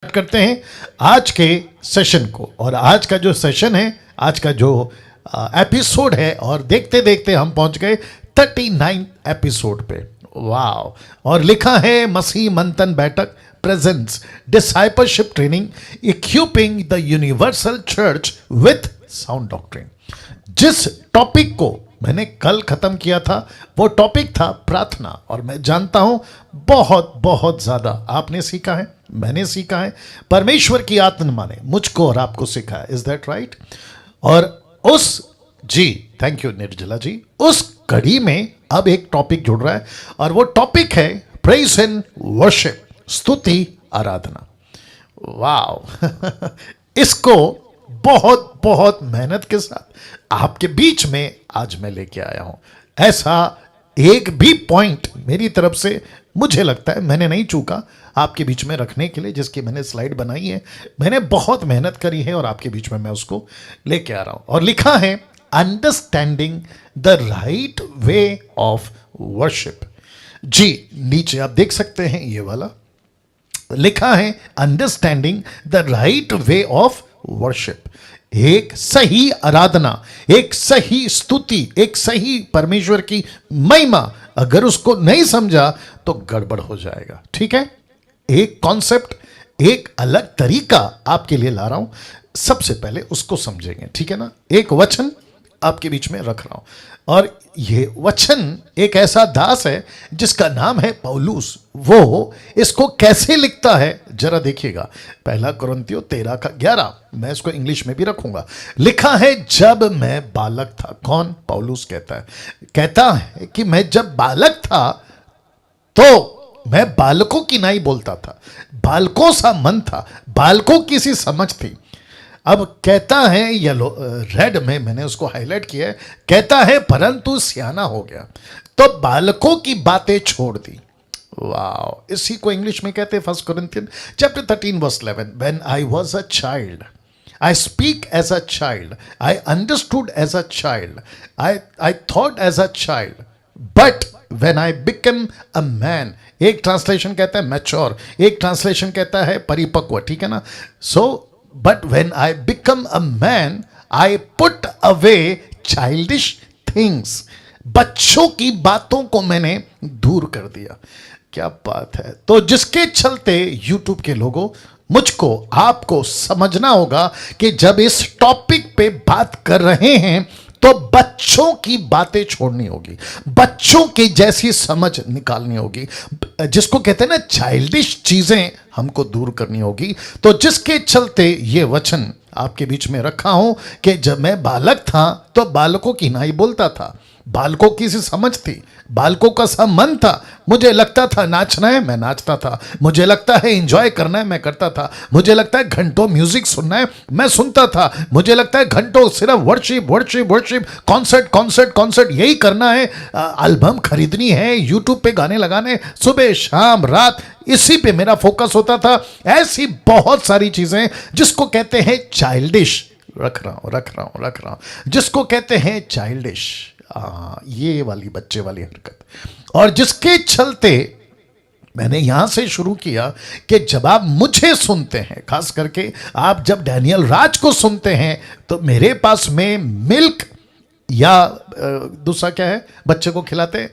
करते हैं आज के सेशन को। और आज का जो सेशन है, आज का जो एपिसोड है, और देखते देखते हम पहुंच गए 39 एपिसोड पे। वाह। और लिखा है मसीह मंथन बैठक presents discipleship training equipping the universal church with sound doctrine. जिस टॉपिक को मैंने कल खत्म किया था वो टॉपिक था प्रार्थना, और मैं जानता हूं बहुत बहुत ज्यादा आपने सीखा है, मैंने सीखा है, परमेश्वर की आत्मा ने मुझको और आपको सिखाया। Is that right? और थैंक यू निर्जला जी, उस कड़ी में अब एक टॉपिक जुड़ रहा है, और वो टॉपिक है प्रेज एंड वर्शिप, स्तुति आराधना। वाह। इसको बहुत बहुत मेहनत के साथ आपके बीच में आज मैं लेके आया हूं। ऐसा एक भी पॉइंट मेरी तरफ से मुझे लगता है मैंने नहीं चूका आपके बीच में रखने के लिए, जिसकी मैंने स्लाइड बनाई है। मैंने बहुत मेहनत करी है और आपके बीच में मैं उसको लेके आ रहा हूं। और लिखा है understanding the right way of worship. जी नीचे आप देख सकते हैं ये वाला लिखा है understanding the right way of worship. एक सही आराधना, एक सही स्तुति, एक सही परमेश्वर की महिमा, अगर उसको नहीं समझा तो गड़बड़ हो जाएगा। ठीक है, एक कॉन्सेप्ट, एक अलग तरीका आपके लिए ला रहा हूं। सबसे पहले उसको समझेंगे, ठीक है ना। एक वचन आपके बीच में रख रहा हूं, और ये वचन एक ऐसा दास है जिसका नाम है पौलुस। वो इसको कैसे लिखता है जरा देखिएगा। पहला कुरिन्थियों 13:11, मैं इसको इंग्लिश में भी रखूंगा। लिखा है जब मैं बालक था। कौन? पौलुस कहता है कि मैं जब बालक था तो मैं बालकों की नहीं बोलता था, बालकों सा मन था, बालकों की सी समझ थी। अब कहता है येलो रेड में मैंने उसको हाईलाइट किया है, कहता है परंतु सियाना हो गया तो बालकों की बातें छोड़ दी। वाह। इसी को इंग्लिश में कहते हैं 1 Corinthians chapter 13 verse 11, when I was a child I speak as a child, I understood as a child, I thought as a child, but when I became a man। एक ट्रांसलेशन कहता है mature, एक translation कहता है परिपक्व, ठीक है ना। सो but when I become a man I put away childish things। बच्चों की बातों को मैंने दूर कर दिया। क्या बात है। तो जिसके चलते YouTube के लोगों, मुझको आपको समझना होगा कि जब इस टॉपिक पे बात कर रहे हैं तो बच्चों की बातें छोड़नी होगी, बच्चों की जैसी समझ निकालनी होगी, जिसको कहते हैं ना चाइल्डिश चीजें हमको दूर करनी होगी। तो जिसके चलते ये वचन आपके बीच में रखा हूं कि जब मैं बालक था तो बालकों की नहीं बोलता था, बालकों की सी समझ थी, बालकों का सा मन था। मुझे लगता था नाचना है, मैं नाचता था। मुझे लगता है एंजॉय करना है, मैं करता था। मुझे लगता है घंटों म्यूजिक सुनना है, मैं सुनता था। मुझे लगता है घंटों सिर्फ worship worship worship, concert concert concert, यही करना है। एल्बम खरीदनी है, यूट्यूब पे गाने लगाने, सुबह शाम रात, इसी पे मेरा फोकस होता था। ऐसी बहुत सारी चीजें जिसको कहते हैं चाइल्डिश, रख रहा हूं, जिसको कहते हैं चाइल्डिश, ये वाली बच्चे वाली हरकत। और जिसके चलते मैंने यहां से शुरू किया कि जब आप मुझे सुनते हैं, खास करके आप जब डैनियल राज को सुनते हैं, तो मेरे पास में मिल्क या दूसरा क्या है बच्चे को खिलाते हैं,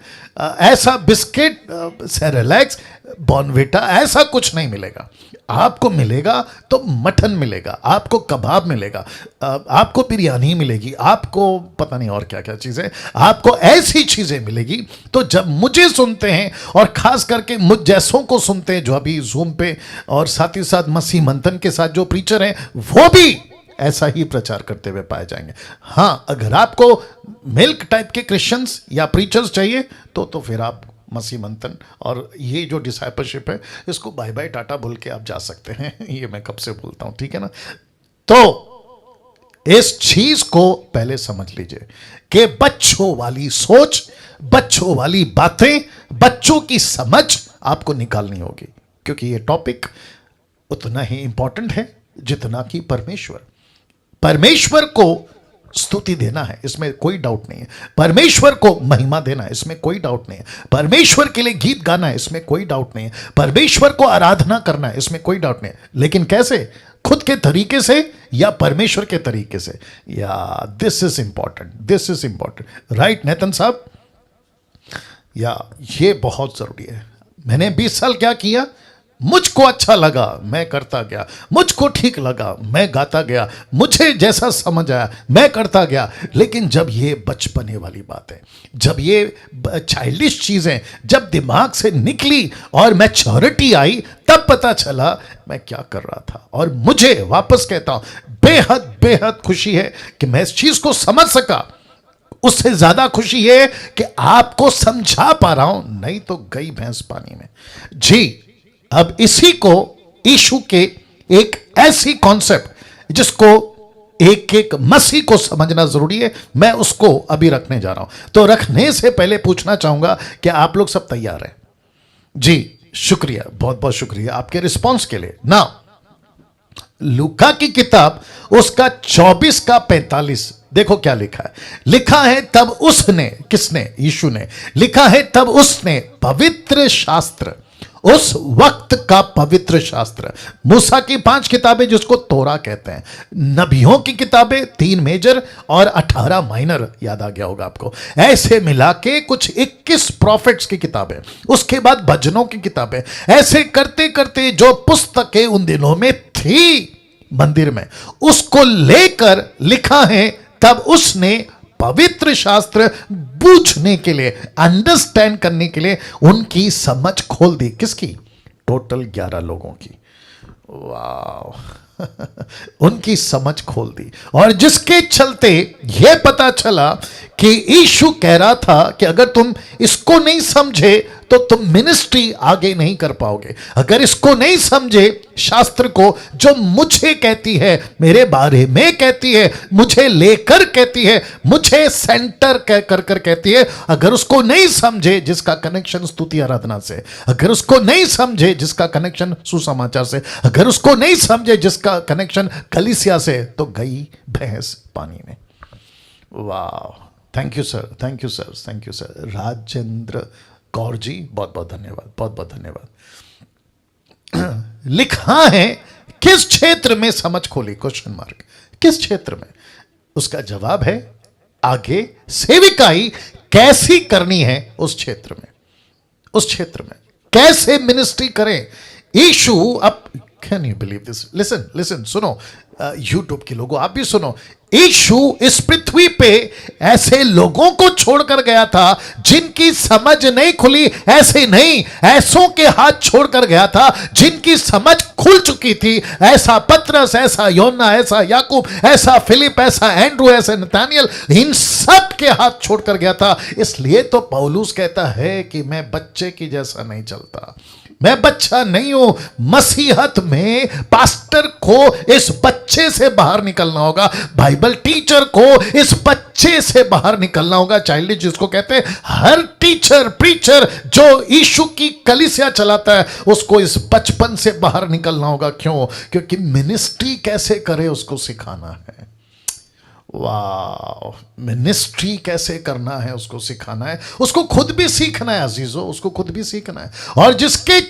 ऐसा बिस्किट, सेरेलैक्स, बॉर्नविटा, ऐसा कुछ नहीं मिलेगा। आपको मिलेगा तो मटन मिलेगा, आपको कबाब मिलेगा, आपको बिरयानी मिलेगी, आपको पता नहीं और क्या क्या चीज़ें, आपको ऐसी चीज़ें मिलेगी। तो जब मुझे सुनते हैं, और ख़ास करके मुझ जैसों को सुनते हैं जो अभी जूम पे, और साथ ही साथ मसीह मंथन के साथ जो प्रीचर हैं, वो भी ऐसा ही प्रचार करते हुए पाए जाएंगे। हाँ, अगर आपको मिल्क टाइप के क्रिश्चियंस या प्रीचर्स चाहिए तो फिर आप मसीह मंथन और ये जो डिसाइपलशिप है, इसको बाय बाय टाटा बोल के आप जा सकते हैं। ये मैं कब से बोलता हूं, ठीक है ना। तो इस चीज को पहले समझ लीजिए कि बच्चों वाली सोच, बच्चों वाली बातें, बच्चों की समझ आपको निकालनी होगी, क्योंकि ये टॉपिक उतना ही इंपॉर्टेंट है जितना कि परमेश्वर को स्तुति देना है, इसमें कोई डाउट नहीं है। परमेश्वर को महिमा देना है, इसमें कोई डाउट नहीं है। परमेश्वर के लिए गीत गाना है, इसमें कोई डाउट नहीं है। परमेश्वर को आराधना करना है, इसमें कोई डाउट नहीं है। लेकिन कैसे? खुद के तरीके से या परमेश्वर के तरीके से? या this is important, this is important, right Netan sahab? या ये बहुत जरूरी है। मैंने 20 साल क्या किया? मुझको अच्छा लगा मैं करता गया, मुझको ठीक लगा मैं गाता गया, मुझे जैसा समझ आया मैं करता गया। लेकिन जब ये बचपने वाली बात है, जब ये चाइल्डिश चीजें जब दिमाग से निकली और मैच्योरिटी आई, तब पता चला मैं क्या कर रहा था। और मुझे वापस कहता हूं, बेहद बेहद खुशी है कि मैं इस चीज को समझ सका। उससे ज्यादा खुशी है कि आपको समझा पा रहा हूं, नहीं तो गई भैंस पानी में जी। अब इसी को यीशु के एक ऐसी कॉन्सेप्ट जिसको एक एक मसीह को समझना जरूरी है, मैं उसको अभी रखने जा रहा हूं। तो रखने से पहले पूछना चाहूंगा कि आप लोग सब तैयार हैं? जी, शुक्रिया, बहुत बहुत शुक्रिया आपके रिस्पांस के लिए। ना लूका की किताब उसका 24 का 45 देखो क्या लिखा है। लिखा है तब उसने, किसने? यीशु ने। लिखा है तब उसने पवित्र शास्त्र, उस वक्त का पवित्र शास्त्र, मूसा की 5 किताबें जिसको तोरा कहते हैं, नबियों की किताबें 3 मेजर और 18 माइनर, याद आ गया होगा आपको, ऐसे मिला के कुछ 21 प्रॉफिट्स की किताबें, उसके बाद भजनों की किताबें, ऐसे करते करते जो पुस्तकें उन दिनों में थी मंदिर में, उसको लेकर लिखा है तब उसने पवित्र शास्त्र बूझने के लिए, अंडरस्टैंड करने के लिए उनकी समझ खोल दी। किसकी? टोटल 11 लोगों की। वाह उनकी समझ खोल दी। और जिसके चलते यह पता चला कि यीशु कह रहा था कि अगर तुम इसको नहीं समझे तो तुम मिनिस्ट्री आगे नहीं कर पाओगे। अगर इसको नहीं समझे, शास्त्र को जो मुझे कहती है, मेरे बारे में कहती है, मुझे लेकर कहती है, मुझे सेंटर कह कर कर कहती है, अगर उसको नहीं समझे जिसका कनेक्शन स्तुति आराधना से, अगर उसको नहीं समझे जिसका कनेक्शन सुसमाचार से, अगर उसको नहीं समझे जिसका कनेक्शन कलीसिया से, तो गई भैंस पानी में। वाह, thank you sir, thank you sir, thank you sir. Rajendra Kaur ji, बहुत बहुत धन्यवाद, बहुत बहुत धन्यवाद। लिखा है किस क्षेत्र में समझ खोली? Question mark. किस क्षेत्र में? उसका जवाब है आगे, सेविकाई कैसी करनी है उस क्षेत्र में, उस क्षेत्र में कैसे मिनिस्ट्री करें। यीशु, अब can you believe this? Listen listen, सुनो, यूट्यूब के लोगों आप भी सुनो। यीशु इस पृथ्वी पे ऐसे लोगों को छोड़कर गया था जिनकी समझ नहीं खुली, ऐसे नहीं, ऐसों के हाथ छोड़कर गया था जिनकी समझ खुल चुकी थी। ऐसा पतरस, ऐसा योना, ऐसा याकूब, ऐसा फिलिप, ऐसा एंड्रू, ऐसा नतानियल, इन सब के हाथ छोड़कर गया था। इसलिए तो पौलुस कहता है कि मैं बच्चे की जैसा नहीं चलता, मैं बच्चा नहीं हूं। मसीहत में पास्टर को इस बच्चे से बाहर निकलना होगा, बाइबल टीचर को इस बच्चे से बाहर निकलना होगा। चाइल्ड जिसको कहते हैं, हर टीचर प्रीचर जो यीशु की कलीसिया चलाता है, उसको इस बचपन से बाहर निकलना होगा। क्यों? क्योंकि मिनिस्ट्री कैसे करे उसको सिखाना है। वाह, मिनिस्ट्री कैसे करना है उसको सिखाना है, उसको खुद भी सीखना है अजीजों, उसको खुद भी सीखना है। और जिसके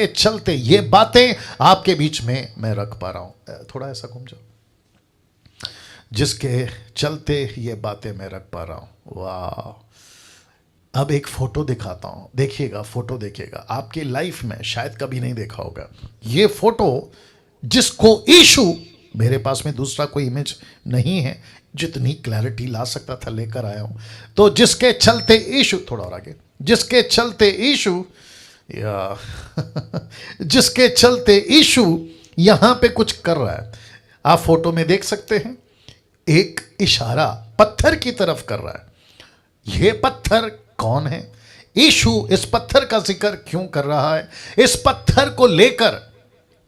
चलते ये बातें आपके बीच में मैं रख पा रहा हूं, थोड़ा ऐसा घूम जाओ, जिसके चलते ये बातें मैं रख पा रहा हूं। वाह, अब एक फोटो दिखाता हूं, देखिएगा, फोटो देखिएगा, आपकी लाइफ में शायद कभी नहीं देखा होगा ये फोटो, जिसको यीशु, मेरे पास में दूसरा कोई इमेज नहीं है जितनी क्लैरिटी ला सकता था लेकर आया हूं। तो जिसके चलते यीशु, थोड़ा और आगे, जिसके चलते यीशु या जिसके चलते यीशु यहां पे कुछ कर रहा है, आप फोटो में देख सकते हैं, एक इशारा पत्थर की तरफ कर रहा है। यह पत्थर कौन है? यीशु इस पत्थर का जिक्र क्यों कर रहा है? इस पत्थर को लेकर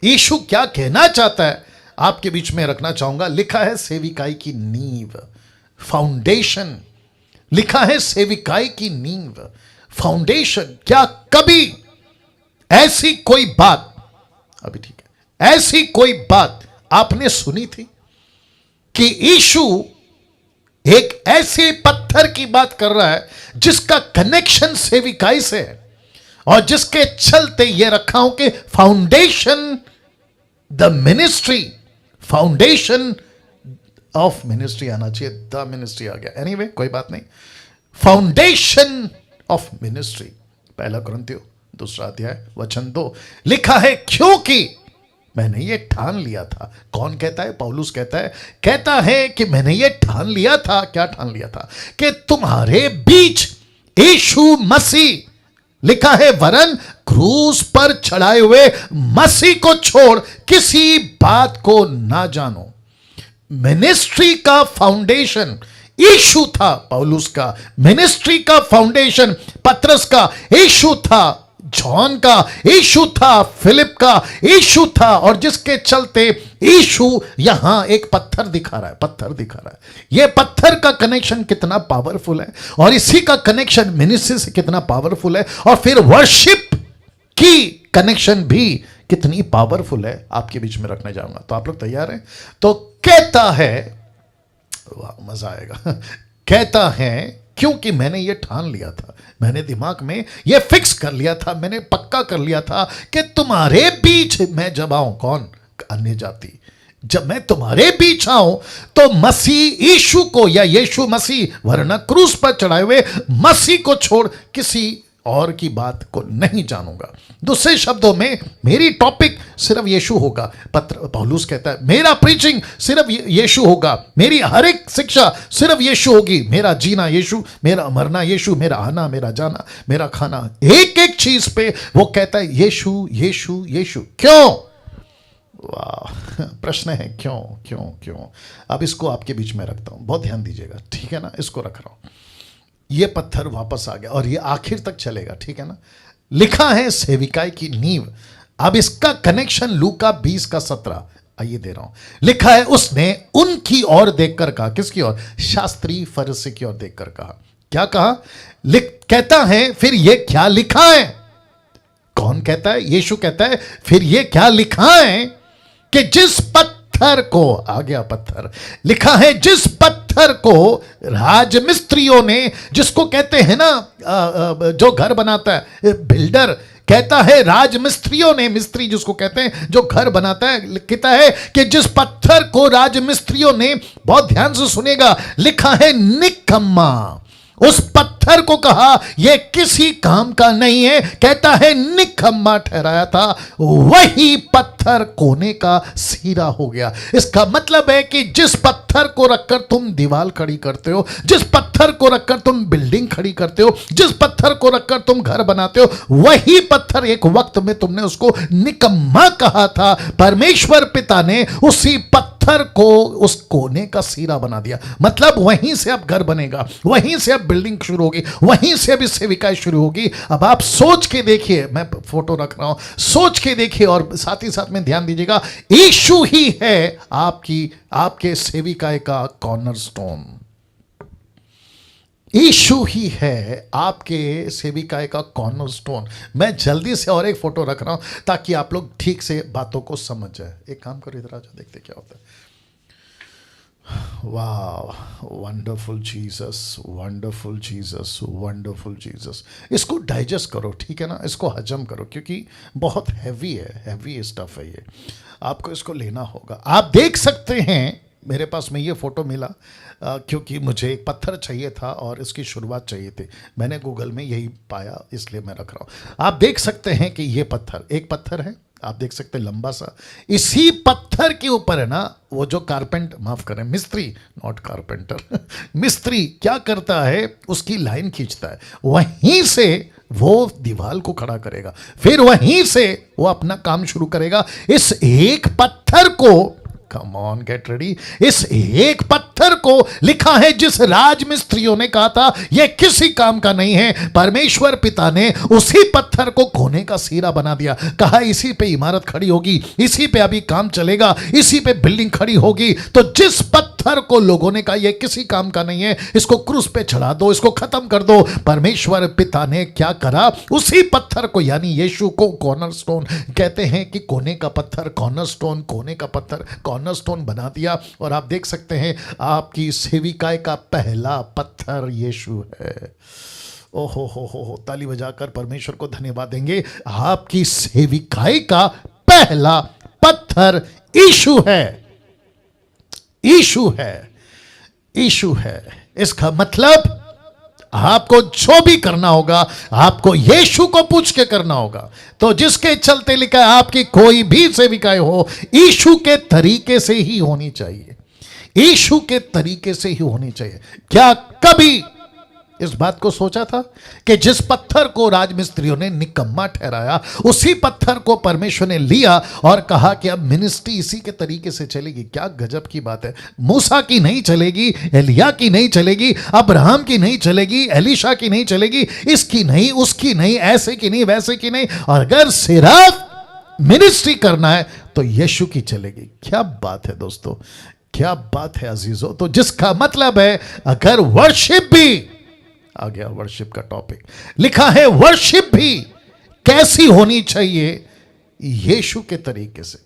यीशु क्या कहना चाहता है, आपके बीच में रखना चाहूंगा। लिखा है सेविकाई की नींव, फाउंडेशन। लिखा है सेविकाई की नींव, फाउंडेशन। क्या कभी ऐसी कोई बात, अभी ठीक है, ऐसी कोई बात आपने सुनी थी? कि यीशु एक ऐसे पत्थर की बात कर रहा है जिसका कनेक्शन सेविकाई से है और जिसके चलते ये रखा हूं कि foundation the ministry, foundation of ministry आना चाहिए, द मिनिस्ट्री आ गया, एनीवे कोई बात नहीं। फाउंडेशन ऑफ मिनिस्ट्री, पहला कुरिन्थियों 2 अध्याय वचन 2 लिखा है, क्योंकि मैंने ये ठान लिया था। कौन कहता है? पौलुस कहता है कि मैंने ये ठान लिया था। क्या ठान लिया था? कि तुम्हारे बीच यीशु मसीह, लिखा है वरन क्रूस पर चढ़ाए हुए मसीह को छोड़ किसी बात को ना जानो। मिनिस्ट्री का फाउंडेशन यीशु था, पौलुस का। मिनिस्ट्री का फाउंडेशन पतरस का यीशु था, जॉन का यीशु था, फिलिप का यीशु था, और जिसके चलते यीशु यहां एक पत्थर दिखा रहा है। यह पत्थर का कनेक्शन कितना पावरफुल है और इसी का कनेक्शन मिनिस्ट्री से कितना पावरफुल है, और फिर वर्शिप की कनेक्शन भी कितनी पावरफुल है, आपके बीच में रखने जाऊंगा। तो आप लोग तैयार हैं? तो कहता है, वाह मजा आएगा, कहता है क्योंकि मैंने ये ठान लिया था, मैंने दिमाग में ये फिक्स कर लिया था, मैंने पक्का कर लिया था कि तुम्हारे बीच मैं जब आऊं, कौन? अन्य जाति, जब मैं तुम्हारे बीच आऊं तो मसीह यीशु को, या यीशु मसीह वरना क्रूस पर चढ़ाए हुए मसीह को छोड़ किसी और की बात को नहीं जानूंगा। दूसरे शब्दों में मेरी टॉपिक सिर्फ यीशु होगा। पौलुस कहता है मेरा प्रीचिंग सिर्फ यीशु होगा, मेरी हर एक शिक्षा सिर्फ यीशु होगी, मेरा जीना यीशु, मेरा मरना यीशु, मेरा आना, मेरा जाना, मेरा खाना, एक एक चीज पे वो कहता है यीशु यीशु यीशु। क्यों? वाह, प्रश्न है क्यों क्यों क्यों। अब इसको आपके बीच में रखता हूं, बहुत ध्यान दीजिएगा, ठीक है ना? इसको रख रहा हूं। ये पत्थर वापस आ गया और ये आखिर तक चलेगा, ठीक है ना? लिखा है सेविकाई की नींव। अब इसका कनेक्शन लूका 20:17, आइए दे रहा हूं। लिखा है उसने उनकी ओर देखकर कहा, किसकी ओर? शास्त्री फरीसी की ओर देखकर कहा। क्या कहा? कहता है फिर ये क्या लिखा है? कौन कहता है? यीशु कहता है फिर ये क्या लिखा है कि जिस पत्थर को, आ गया पत्थर, लिखा है जिस पत्थर को राजमिस्त्रियों ने, जिसको कहते हैं ना जो घर बनाता है बिल्डर, कहता है राजमिस्त्रियों ने, मिस्त्री जिसको कहते हैं जो घर बनाता है, कहता है कि जिस पत्थर को राजमिस्त्रियों ने, बहुत ध्यान से सुनेगा, लिखा है निकम्मा, उस पत्थर को कहा यह किसी काम का नहीं है, कहता है निकम्मा ठहराया था, वही पत्थर कोने का सिरा हो गया। इसका मतलब है कि जिस पत्थर को रखकर तुम दीवार खड़ी करते हो, जिस पत्थर को रखकर तुम बिल्डिंग खड़ी करते हो, जिस पत्थर को रखकर तुम घर बनाते हो, वही पत्थर एक वक्त में तुमने उसको निकम्मा कहा था। परमेश्वर पिता ने उसी पत्थर को उस कोने का सिरा बना दिया। मतलब वहीं से अब घर बनेगा, वहीं से अब बिल्डिंग शुरू होगी, वहीं से अब इस सेविकाई शुरू होगी। अब आप सोच के देखिए, मैं फोटो रख रहा हूं, सोच के देखिए और साथ ही साथ में ध्यान दीजिएगा, यीशु ही है आपके सेविकाई का कॉर्नरस्टोन। यीशु ही है आपके सेविकाई का कॉर्नरस्टोन। मैं जल्दी से और एक फोटो रख रहा हूं ताकि आप लोग ठीक से बातों को समझ जाए। एक काम करो, इधर आ जाओ, देखते क्या होता है। वाह, wonderful Jesus, wonderful Jesus, wonderful Jesus. इसको डाइजेस्ट करो, ठीक है ना? इसको हजम करो, क्योंकि बहुत हैवी है, हैवी स्टफ है ये, आपको इसको लेना होगा। आप देख सकते हैं मेरे पास में ये फोटो मिला क्योंकि मुझे एक पत्थर चाहिए था और इसकी शुरुआत चाहिए थी। मैंने गूगल में यही पाया, इसलिए मैं रख रहा हूँ। आप देख सकते हैं कि ये पत्थर, एक पत्थर है, आप देख सकते हैं लंबा सा। इसी पत्थर के ऊपर है ना वो जो माफ करें, मिस्त्री, नॉट कारपेंटर मिस्त्री क्या करता है, उसकी लाइन खींचता है, वहीं से वो दीवार को खड़ा करेगा, फिर वहीं से वो अपना काम शुरू करेगा। इस एक पत्थर को, कम ऑन गेट रेडी, इस एक पत्थर को लिखा है जिस राजमिस्त्रियों ने कहा था यह किसी काम का नहीं है, परमेश्वर पिता ने उसी पत्थर को कोने का सिरा बना दिया। कहा इसी पे इमारत खड़ी होगी, इसी पे अभी काम चलेगा, इसी पे बिल्डिंग खड़ी होगी। तो जिस पत्थर पत्थर को लोगों ने कहा, यह किसी काम का नहीं है, इसको क्रूस पे चढ़ा दो, इसको खत्म कर दो। परमेश्वर पिता ने क्या करा, उसी पत्थर को यानी यीशु को कॉर्नरस्टोन कहते हैं कि कोने का पत्थर, कॉर्नरस्टोन, कोने का पत्थर कॉर्नरस्टोन बना दिया। और आप देख सकते हैं आपकी सेविकाई का पहला पत्थर यीशु है। ओहो हो, ताली बजाकर परमेश्वर को धन्यवाद देंगे। आपकी सेविकाई का पहला पत्थर यीशु है, यीशु है, यीशु है। इसका मतलब आपको जो भी करना होगा आपको यीशु को पूछ के करना होगा। तो जिसके चलते लिखा है आपकी कोई भी सेविकाएं हो यीशु के तरीके से ही होनी चाहिए, यीशु के तरीके से ही होनी चाहिए। क्या कभी इस बात को सोचा था कि जिस पत्थर को राजमिस्त्रियों ने निकम्मा ठहराया, उसी पत्थर को परमेश्वर ने लिया और कहा कि अब मिनिस्ट्री इसी के तरीके से चलेगी? क्या गजब की बात है। मूसा की नहीं चलेगी, एलिया की नहीं चलेगी, अब्राहम की नहीं चलेगी, एलीशा की नहीं चलेगी, इसकी नहीं, उसकी नहीं, ऐसे की नहीं, वैसे की नहीं, और अगर सिर्फ मिनिस्ट्री करना है तो यीशु की चलेगी। क्या बात है दोस्तों, क्या बात है अजीजों। तो जिसका मतलब है अगर वर्शिप भी आ गया, वर्शिप का टॉपिक लिखा है, वर्शिप भी कैसी होनी चाहिए? यीशु के तरीके से।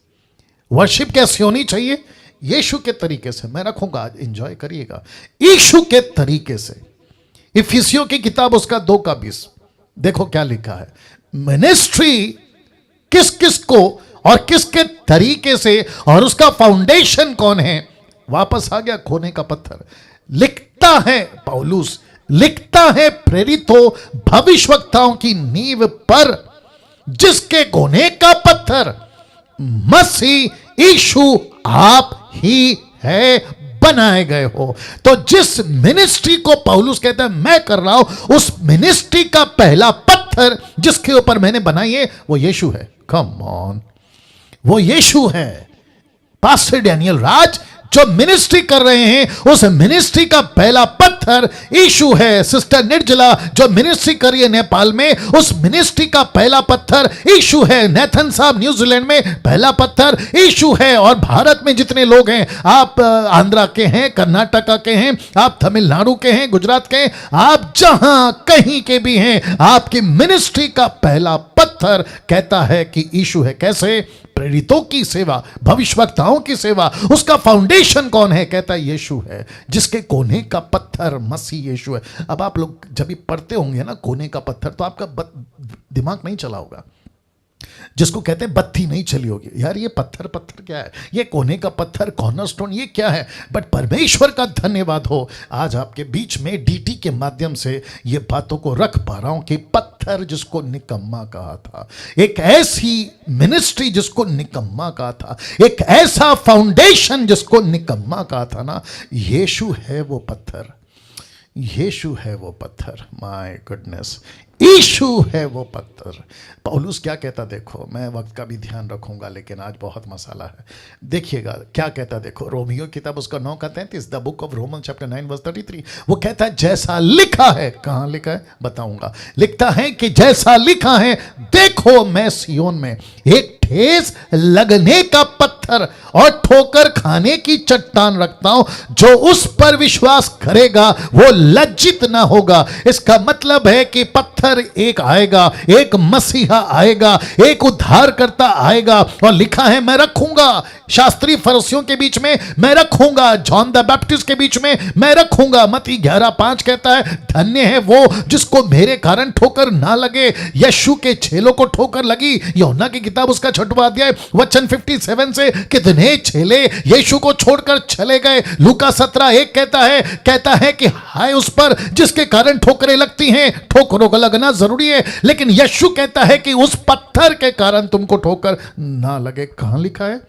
वर्शिप कैसी होनी चाहिए? यीशु के तरीके से। मैं रखूंगा, आज एंजॉय करिएगा। यीशु के तरीके से। इफिसियों की किताब उसका 2:20 देखो क्या लिखा है। मिनिस्ट्री किस किस को और किसके तरीके से, और उसका फाउंडेशन कौन है? वापस आ गया कोने का पत्थर। लिखता है पौलुस, लिखता है प्रेरितों भविष्यवक्ताओं की नींव पर, जिसके कोने का पत्थर मसीह यीशु आप ही है, बनाए गए हो। तो जिस मिनिस्ट्री को पौलुस कहता है मैं कर रहा हूं, उस मिनिस्ट्री का पहला पत्थर जिसके ऊपर मैंने बनाई है वो यीशु है। कम ऑन, वो यीशु है। पास्टर डैनियल राज जो मिनिस्ट्री कर रहे हैं उस मिनिस्ट्री का पहला पत्थर यीशु है। सिस्टर निर्जला जो मिनिस्ट्री कर रही है नेपाल में, उस मिनिस्ट्री का पहला पत्थर यीशु है। नेथन साहब न्यूजीलैंड में पहला पत्थर यीशु है। और भारत में जितने लोग हैं, आप आंध्रा के हैं, कर्नाटका के हैं, आप तमिलनाडु के हैं, गुजरात के हैं, आप जहां कहीं के भी हैं, आपकी मिनिस्ट्री का पहला पत्थर कहता है कि यीशु है। कैसे? प्रेरितों की सेवा, भविष्यवक्ताओं की सेवा, उसका फाउंडेशन कौन है? कहता है यीशु है, जिसके कोने का पत्थर मसीह यीशु है। अब आप लोग जब भी पढ़ते होंगे ना कोने का पत्थर, तो आपका दिमाग नहीं चला होगा, जिसको कहते हैं बत्ती नहीं चली होगी, यार ये पत्थर पत्थर क्या है, ये कोने का पत्थर, कॉर्नरस्टोन, ये क्या है। बट परमेश्वर का धन्यवाद हो, आज आपके बीच में डीटी के माध्यम से ये बातों को रख पा रहा हूं कि पत्थर जिसको निकम्मा कहा था, एक ऐसी मिनिस्ट्री जिसको निकम्मा कहा था, एक ऐसा फाउंडेशन जिसको निकम्मा कहा था ना, यीशु है वो पत्थर, यीशु है वो पत्थर। माय गुडनेस, यीशु है वो पत्थर। पौलुस क्या कहता, देखो मैं वक्त का भी ध्यान रखूंगा लेकिन आज बहुत मसाला है। देखिएगा क्या कहता, देखो रोमियो किताब उसका 9:33, the book of Roman chapter 9:33, वो कहता है जैसा लिखा है। कहां लिखा है बताऊंगा। लिखता है कि जैसा लिखा है, देखो मैं सियोन में एक ठेस लगने का पत्थर और ठोकर खाने की चट्टान रखता हूं, जो उस पर विश्वास करेगा वो लज्जित ना होगा। इसका मतलब है कि पत्थर एक आएगा, एक मसीहा आएगा, एक उद्धारकर्ता आएगा, और लिखा है मैं रखूंगा शास्त्री फरीसियों के बीच में, मैं रखूंगा जॉन द बैप्टिस्ट के बीच में, मैं रखूंगा। मत्ती 11:5 कहता है धन्य है वो जिसको मेरे कारण ठोकर ना लगे। यीशु के चेलों को ठोकर लगी। यूहन्ना की किताब उसका 6वां अध्याय वचन 57 से कितने चेले यीशु को छोड़कर चले गए। लूका 17:1 कहता है कि हाय उस पर जिसके कारण ठोकरें लगती हैं। ठोकरों का लगना जरूरी है, लेकिन यीशु कहता है कि उस पत्थर के कारण तुमको ठोकर ना लगे। कहां लिखा है?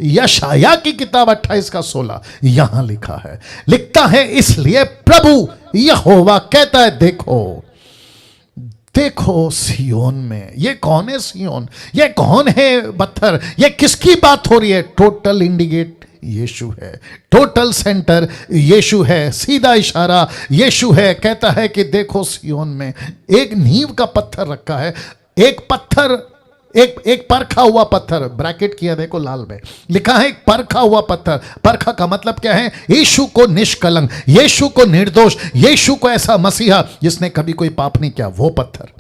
यशाया की किताब 28:16 यहां लिखा है। लिखता है इसलिए प्रभु यहोवा कहता है देखो देखो सियोन में। ये कौन है सियोन? ये कौन है पत्थर? ये किसकी बात हो रही है? टोटल इंडिकेट यीशु है, टोटल सेंटर यीशु है, सीधा इशारा यीशु है। कहता है कि देखो सियोन में एक नींव का पत्थर रखा है। एक पत्थर एक एक परखा हुआ पत्थर, ब्रैकेट किया देखो लाल में लिखा है, एक परखा हुआ पत्थर। परखा का मतलब क्या है? यीशु को निष्कलंक, यीशु को निर्दोष, यीशु को ऐसा मसीहा जिसने कभी कोई पाप नहीं किया, वो पत्थर।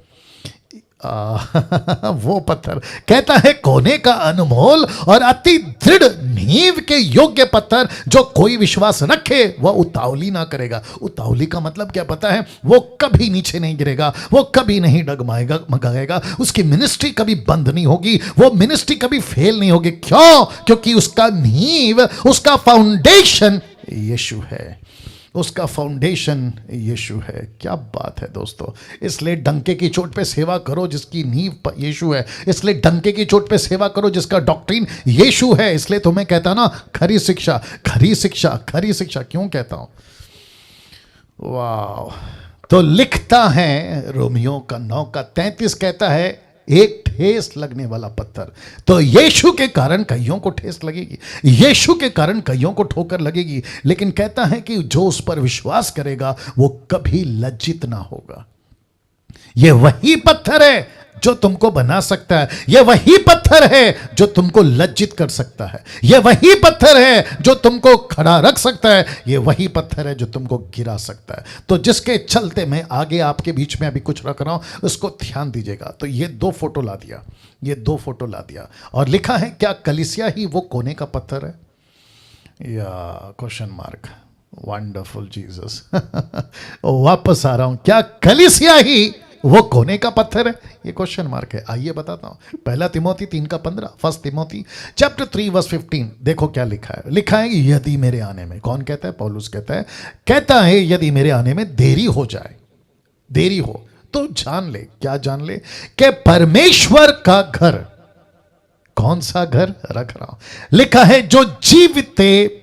वो पत्थर कहता है कोने का अनमोल और अति दृढ़ नींव के योग्य पत्थर, जो कोई विश्वास रखे वह उतावली ना करेगा। उतावली का मतलब क्या पता है? वो कभी नीचे नहीं गिरेगा, वो कभी नहीं डगमाएगा मगाएगा, उसकी मिनिस्ट्री कभी बंद नहीं होगी, वो मिनिस्ट्री कभी फेल नहीं होगी। क्यों? क्योंकि उसका नींव, उसका फाउंडेशन यीशु है, उसका फाउंडेशन यीशु है। क्या बात है दोस्तों। इसलिए डंके की चोट पे सेवा करो जिसकी नींव यीशु है, इसलिए डंके की चोट पे सेवा करो जिसका डॉक्ट्रिन यीशु है। इसलिए तो मैं कहता ना, खरी शिक्षा, खरी शिक्षा, खरी शिक्षा क्यों कहता हूं? वाह। तो लिखता है रोमियो का 9:33 कहता है एक ठेस लगने वाला पत्थर। तो यीशु के कारण कईयों को ठेस लगेगी, यीशु के कारण कईयों को ठोकर लगेगी, लेकिन कहता है कि जो उस पर विश्वास करेगा वो कभी लज्जित ना होगा। ये वही पत्थर है जो तुमको बना सकता है, ये वही पत्थर है जो तुमको लज्जित कर सकता है, ये वही पत्थर है जो तुमको खड़ा रख सकता है, ये वही पत्थर है जो तुमको गिरा सकता है। तो जिसके चलते मैं आगे आपके बीच में अभी कुछ रख रहा हूं, उसको ध्यान दीजिएगा। तो ये 2 फोटो ला दिया, ये 2 फोटो ला दिया और लिखा है क्या कलीसिया ही वो कोने का पत्थर है? या क्वेश्चन मार्क। Wonderful Jesus. वापस आ रहा हूं, क्या कलीसिया ही वो कोने का पत्थर है? ये क्वेश्चन मार्क है। आइए बताता हूं। 1 तिमोथी 3:15, 1 तिमोथी चैप्टर 3 वर्स 15, देखो क्या लिखा है। लिखा है यदि मेरे आने में, कौन कहता है? पौलुस कहता है यदि मेरे आने में देरी हो जाए, देरी हो तो जान ले, क्या जान ले? कि परमेश्वर का घर, कौन सा घर रख रहा हूं? लिखा है जो जीवित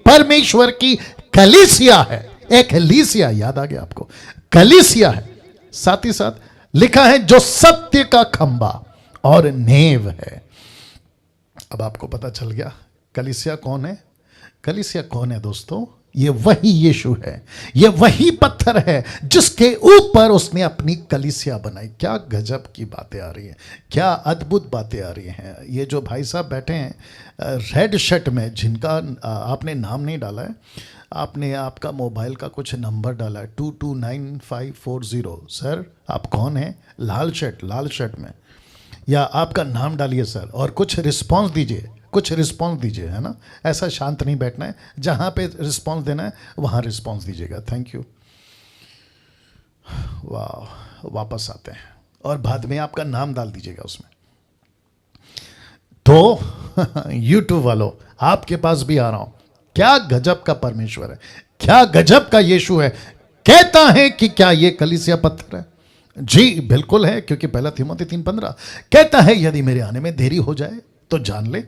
परमेश्वर की कलीसिया है। एक कलीसिया, याद आ गया आपको? कलीसिया है। साथ ही साथ लिखा है जो सत्य का खंबा और नेव है। अब आपको पता चल गया कलीसिया कौन है? कलीसिया कौन है दोस्तों? ये वही यीशु है, ये वही पत्थर है जिसके ऊपर उसने अपनी कलीसिया बनाई। क्या गजब की बातें आ रही हैं, क्या अद्भुत बातें आ रही हैं। ये जो भाई साहब बैठे हैं रेड शर्ट में, जिनका आपने नाम नहीं डाला है, आपने आपका मोबाइल का कुछ नंबर डाला है 229540। सर आप कौन हैं? लाल शर्ट में, या आपका नाम डालिए सर और कुछ रिस्पांस दीजिए, कुछ रिस्पांस दीजिए, है ना? ऐसा शांत नहीं बैठना है, जहाँ पे रिस्पांस देना है वहाँ रिस्पांस दीजिएगा। Thank you. वाह, वापस आते हैं और बाद में आपका नाम डाल दीजिएगा उसमें। तो यूट्यूब वालों, आपके पास भी आ रहा हूं। क्या गजब का परमेश्वर है, क्या गजब का यीशु है। कहता है कि क्या ये कलीसिया पत्थर है? जी बिल्कुल है, क्योंकि 1 तिमोथी 3:15 कहता है यदि मेरे आने में देरी हो जाए तो जान ले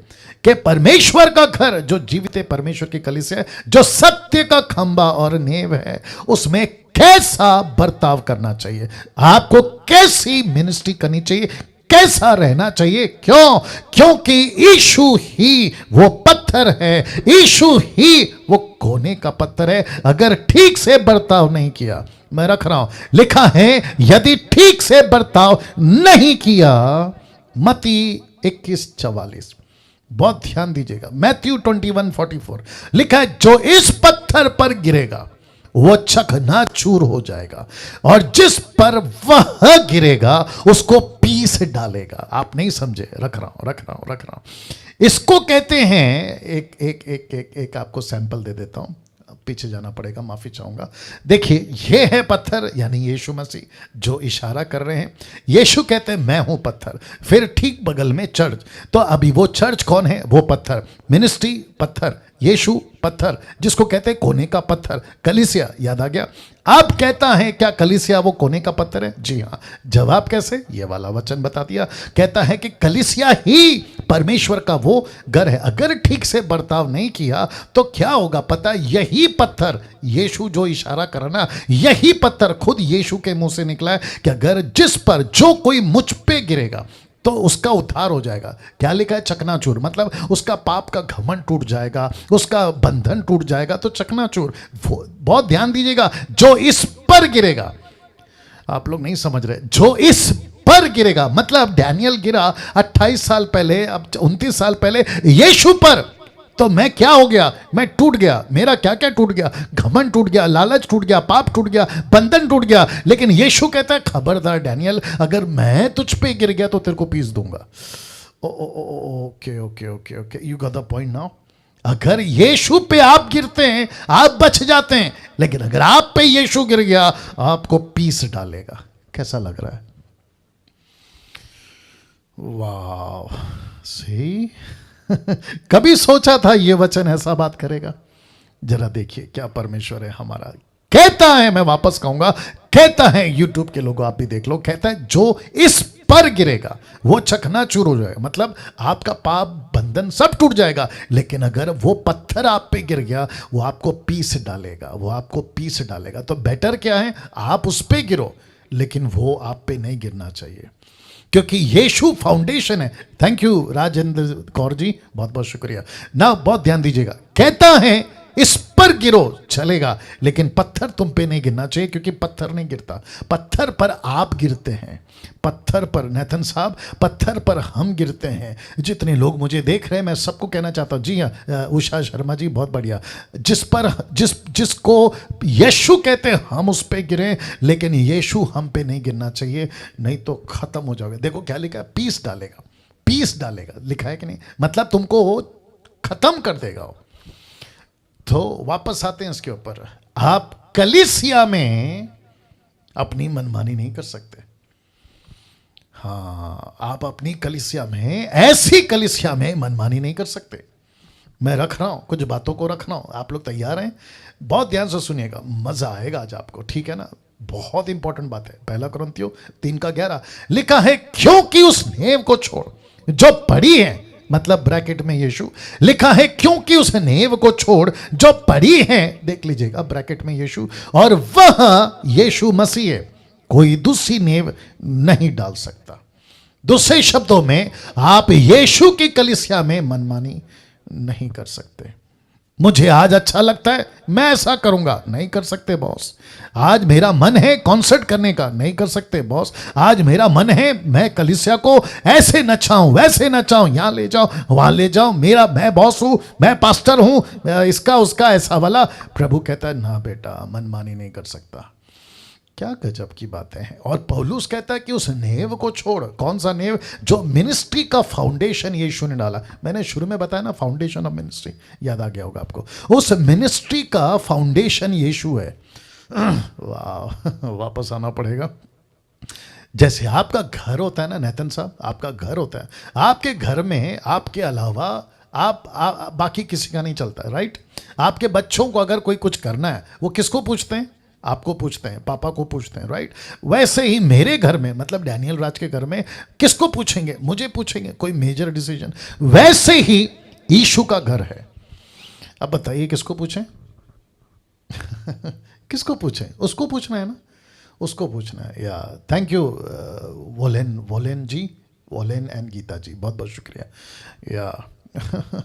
कि परमेश्वर का घर, जो जीवित परमेश्वर की कलीसिया है, जो सत्य का खंबा और नेव है, उसमें कैसा बर्ताव करना चाहिए, आपको कैसी मिनिस्ट्री करनी चाहिए, कैसा रहना चाहिए। क्यों? क्योंकि यीशु ही वो पत्थर है, यीशु ही वो कोने का पत्थर है। अगर ठीक से बर्ताव नहीं किया, मैं रख रहा हूं, लिखा है यदि ठीक से बर्ताव नहीं किया, मत्ती 21:44, बहुत ध्यान दीजिएगा। मैथ्यू 21:44 लिखा है जो इस पत्थर पर गिरेगा वो चकनाचूर हो जाएगा, और जिस पर वह गिरेगा उसको पीस डालेगा। आप नहीं समझे, रख रहा हूं। इसको कहते हैं, एक आपको सैंपल दे देता हूं, पीछे जाना पड़ेगा, माफी चाहूंगा। देखिए ये है पत्थर, यानी यीशु मसीह जो इशारा कर रहे हैं। यीशु कहते हैं मैं हूं पत्थर, फिर ठीक बगल में चर्च। तो अभी वो चर्च कौन है? वो पत्थर, मिनिस्ट्री पत्थर, यीशु पत्थर, जिसको कहते हैं कोने का पत्थर, कलीसिया। याद आ गया? अब कहता है क्या कलीसिया वो कोने का पत्थर है? जी हां। जवाब कैसे? ये वाला वचन बता दिया। कहता है कि कलीसिया ही परमेश्वर का वो घर है। अगर ठीक से बर्ताव नहीं किया तो क्या होगा पता? यही पत्थर, यीशु जो इशारा करना, यही पत्थर खुद यीशु के मुंह से निकला है कि अगर जिस पर जो कोई मुझ पे गिरेगा तो उसका उद्धार हो जाएगा। क्या लिखा है? चकनाचूर, मतलब उसका पाप का घमंड टूट जाएगा, उसका बंधन टूट जाएगा। तो चकनाचूर, बहुत ध्यान दीजिएगा, जो इस पर गिरेगा, आप लोग नहीं समझ रहे, जो इस पर गिरेगा, मतलब डैनियल गिरा 28 साल पहले, अब 29 साल पहले यीशु पर, तो मैं क्या हो गया, मैं टूट गया, मेरा क्या क्या टूट गया, घमंड टूट गया, लालच टूट गया, पाप टूट गया, बंधन टूट गया। लेकिन यीशु कहता है खबरदार डैनियल, अगर मैं तुझ पे गिर गया तो तेरे को पीस दूंगा। Okay okay okay okay, you got the point now. अगर यीशु पे आप गिरते हैं आप बच जाते हैं, लेकिन अगर आप पे यीशु गिर गया आपको पीस डालेगा। कैसा लग रहा है? वाह, सही। कभी सोचा था ये वचन ऐसा बात करेगा? जरा देखिए क्या परमेश्वर है हमारा। कहता है, मैं वापस कहूंगा, कहता है, यूट्यूब के लोगों आप भी देख लो, कहता है जो इस पर गिरेगा वो चकनाचूर हो जाएगा, मतलब आपका पाप बंधन सब टूट जाएगा। लेकिन अगर वो पत्थर आप पे गिर गया वो आपको पीस डालेगा, वो आपको पीस डालेगा। तो बेटर क्या है, आप उस पे गिरो, लेकिन वो आप पे नहीं गिरना चाहिए, क्योंकि यीशु फाउंडेशन है। थैंक यू राजेंद्र कौर जी, बहुत बहुत शुक्रिया ना, बहुत ध्यान दीजिएगा। कहता है इस पर गिरो चलेगा, लेकिन पत्थर तुम पे नहीं गिरना चाहिए, क्योंकि पत्थर नहीं गिरता, पत्थर पर आप गिरते हैं। पत्थर पर, नेथन साहब, पत्थर पर हम गिरते हैं। जितने लोग मुझे देख रहे हैं मैं सबको कहना चाहता हूँ, जी हाँ उषा शर्मा जी बहुत बढ़िया, जिसको यीशु कहते हैं हम उस पे गिरे, लेकिन यीशु हम पे नहीं गिरना चाहिए, नहीं तो खत्म हो जाओगे। देखो क्या लिखा है, पीस डालेगा, पीस डालेगा लिखा है कि नहीं, मतलब तुमको खत्म कर देगा। तो वापस आते हैं इसके ऊपर, आप कलीसिया में अपनी मनमानी नहीं कर सकते। हाँ, आप अपनी कलीसिया में, ऐसी कलीसिया में मनमानी नहीं कर सकते। मैं रख रहा हूं, कुछ बातों को रख रहा हूं, आप लोग तैयार हैं? बहुत ध्यान से सुनिएगा, मजा आएगा आज आपको, ठीक है ना? बहुत इंपॉर्टेंट बात है। 1 कुरिन्थियों 3:11 लिखा है, क्योंकि उस नेव को छोड़ जो पड़ी है, मतलब ब्रैकेट में यीशु लिखा है, क्योंकि उस नेव को छोड़ जो पड़ी है, देख लीजिएगा ब्रैकेट में यीशु, और वह यीशु मसीह है, कोई दूसरी नेव नहीं डाल सकता। दूसरे शब्दों में आप यीशु की कलीसिया में मनमानी नहीं कर सकते। मुझे आज अच्छा लगता है मैं ऐसा करूंगा, नहीं कर सकते बॉस। आज मेरा मन है कॉन्सर्ट करने का, नहीं कर सकते बॉस। आज मेरा मन है मैं कलीसिया को ऐसे नचाऊं, वैसे नचाऊं, यहां ले जाओ, वहां ले जाओ, मैं बॉस हूं, मैं पास्टर हूं, इसका उसका ऐसा वाला। प्रभु कहता है ना बेटा, मनमानी नहीं कर सकता। क्या गजब की बातें हैं। और पौलुस कहता है कि उस नेव को छोड़, कौन सा नेव? जो मिनिस्ट्री का फाउंडेशन यीशु ने डाला। मैंने शुरू में बताया ना, फाउंडेशन ऑफ मिनिस्ट्री, याद आ गया होगा आपको। उस मिनिस्ट्री का फाउंडेशन यीशु है। वाह, वापस आना पड़ेगा। जैसे आपका घर होता है ना नेतन साहब, आपका घर होता है, आपके घर में आपके अलावा आप बाकी किसी का नहीं चलता, राइट? आपके बच्चों को अगर कोई कुछ करना है वो किसको पूछते हैं? आपको पूछते हैं, पापा को पूछते हैं, राइट? वैसे ही मेरे घर में, मतलब डैनियल राज के घर में किसको पूछेंगे? मुझे पूछेंगे कोई मेजर डिसीजन। वैसे ही यीशु का घर है, अब बताइए किसको पूछें? किसको पूछें? उसको पूछना है ना, उसको पूछना है। या thank you Wolen ji, Wolen and Gita ji, बहुत बहुत शुक्रिया। या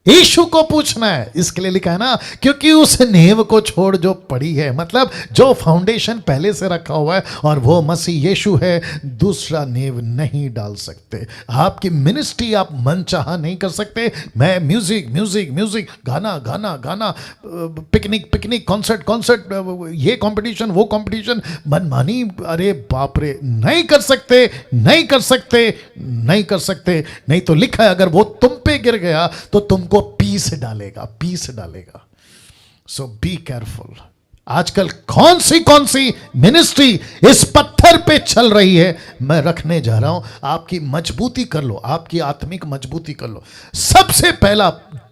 यीशु को पूछना है, इसके लिए लिखा है ना, क्योंकि उस नेव को छोड़ जो पड़ी है, मतलब जो फाउंडेशन पहले से रखा हुआ है और वो मसीह यीशु है, दूसरा नेव नहीं डाल सकते। आपकी मिनिस्ट्री आप मनचाहा नहीं कर सकते। मैं म्यूजिक म्यूजिक म्यूजिक, गाना गाना गाना, पिकनिक पिकनिक, कॉन्सर्ट कॉन्सर्ट, ये कंपटीशन वो कंपटीशन, मनमानी, अरे बाप रे, नहीं कर सकते, नहीं कर सकते, नहीं कर सकते। नहीं तो लिखा है अगर वो तुम पे गिर गया तो तुमको पीस डालेगा, पीस डालेगा। सो बी केयरफुल। आजकल कौन सी मिनिस्ट्री इस पत्थर पे चल रही है, मैं रखने जा रहा हूं। आपकी मजबूती कर लो, आपकी आत्मिक मजबूती कर लो। सबसे पहला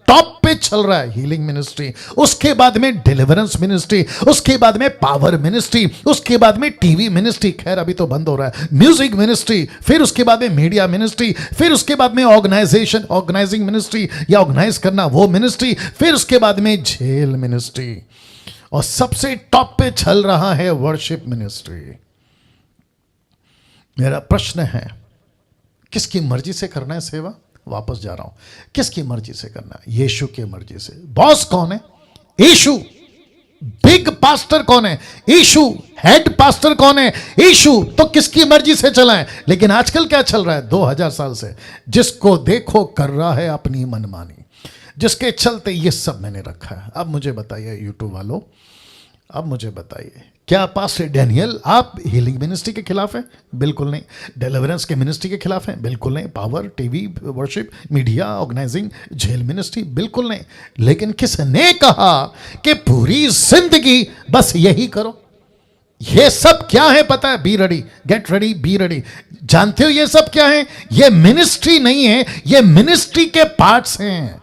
टॉप पे चल रहा है हीलिंग मिनिस्ट्री, उसके बाद में डिलीवरेंस मिनिस्ट्री, उसके बाद में पावर मिनिस्ट्री, उसके बाद में टीवी मिनिस्ट्री, खैर अभी तो बंद हो रहा है, म्यूजिक मिनिस्ट्री, फिर उसके बाद में मीडिया मिनिस्ट्री, फिर उसके बाद में ऑर्गेनाइजिंग मिनिस्ट्री या ऑर्गेनाइज करना वो मिनिस्ट्री, फिर उसके बाद में जेल मिनिस्ट्री, और सबसे टॉप पे चल रहा है वर्शिप मिनिस्ट्री। मेरा प्रश्न है, किसकी मर्जी से करना है सेवा? वापस जा रहा हूं, किसकी मर्जी से करना है? यीशु की मर्जी से। बॉस कौन है? यीशु। बिग पास्टर कौन है? यीशु। हेड पास्टर कौन है? यीशु। तो किसकी मर्जी से चलाएं? लेकिन आजकल क्या चल रहा है 2000 साल से? जिसको देखो कर रहा है अपनी मनमानी, जिसके चलते ये सब मैंने रखा है। अब मुझे बताइए यूट्यूब वालों, अब मुझे बताइए, क्या पास्टर डैनियल आप हीलिंग मिनिस्ट्री के खिलाफ हैं? बिल्कुल नहीं। डिलीवरेंस के मिनिस्ट्री के खिलाफ हैं? बिल्कुल नहीं। Power, TV, worship, media, organising, jail ministry? बिल्कुल नहीं। लेकिन किसने कहा कि पूरी जिंदगी बस यही करो? ये सब क्या है पता है? Be ready, get ready, be ready. जानते हो ये सब क्या है? ये मिनिस्ट्री नहीं है, ये मिनिस्ट्री के पार्ट्स हैं।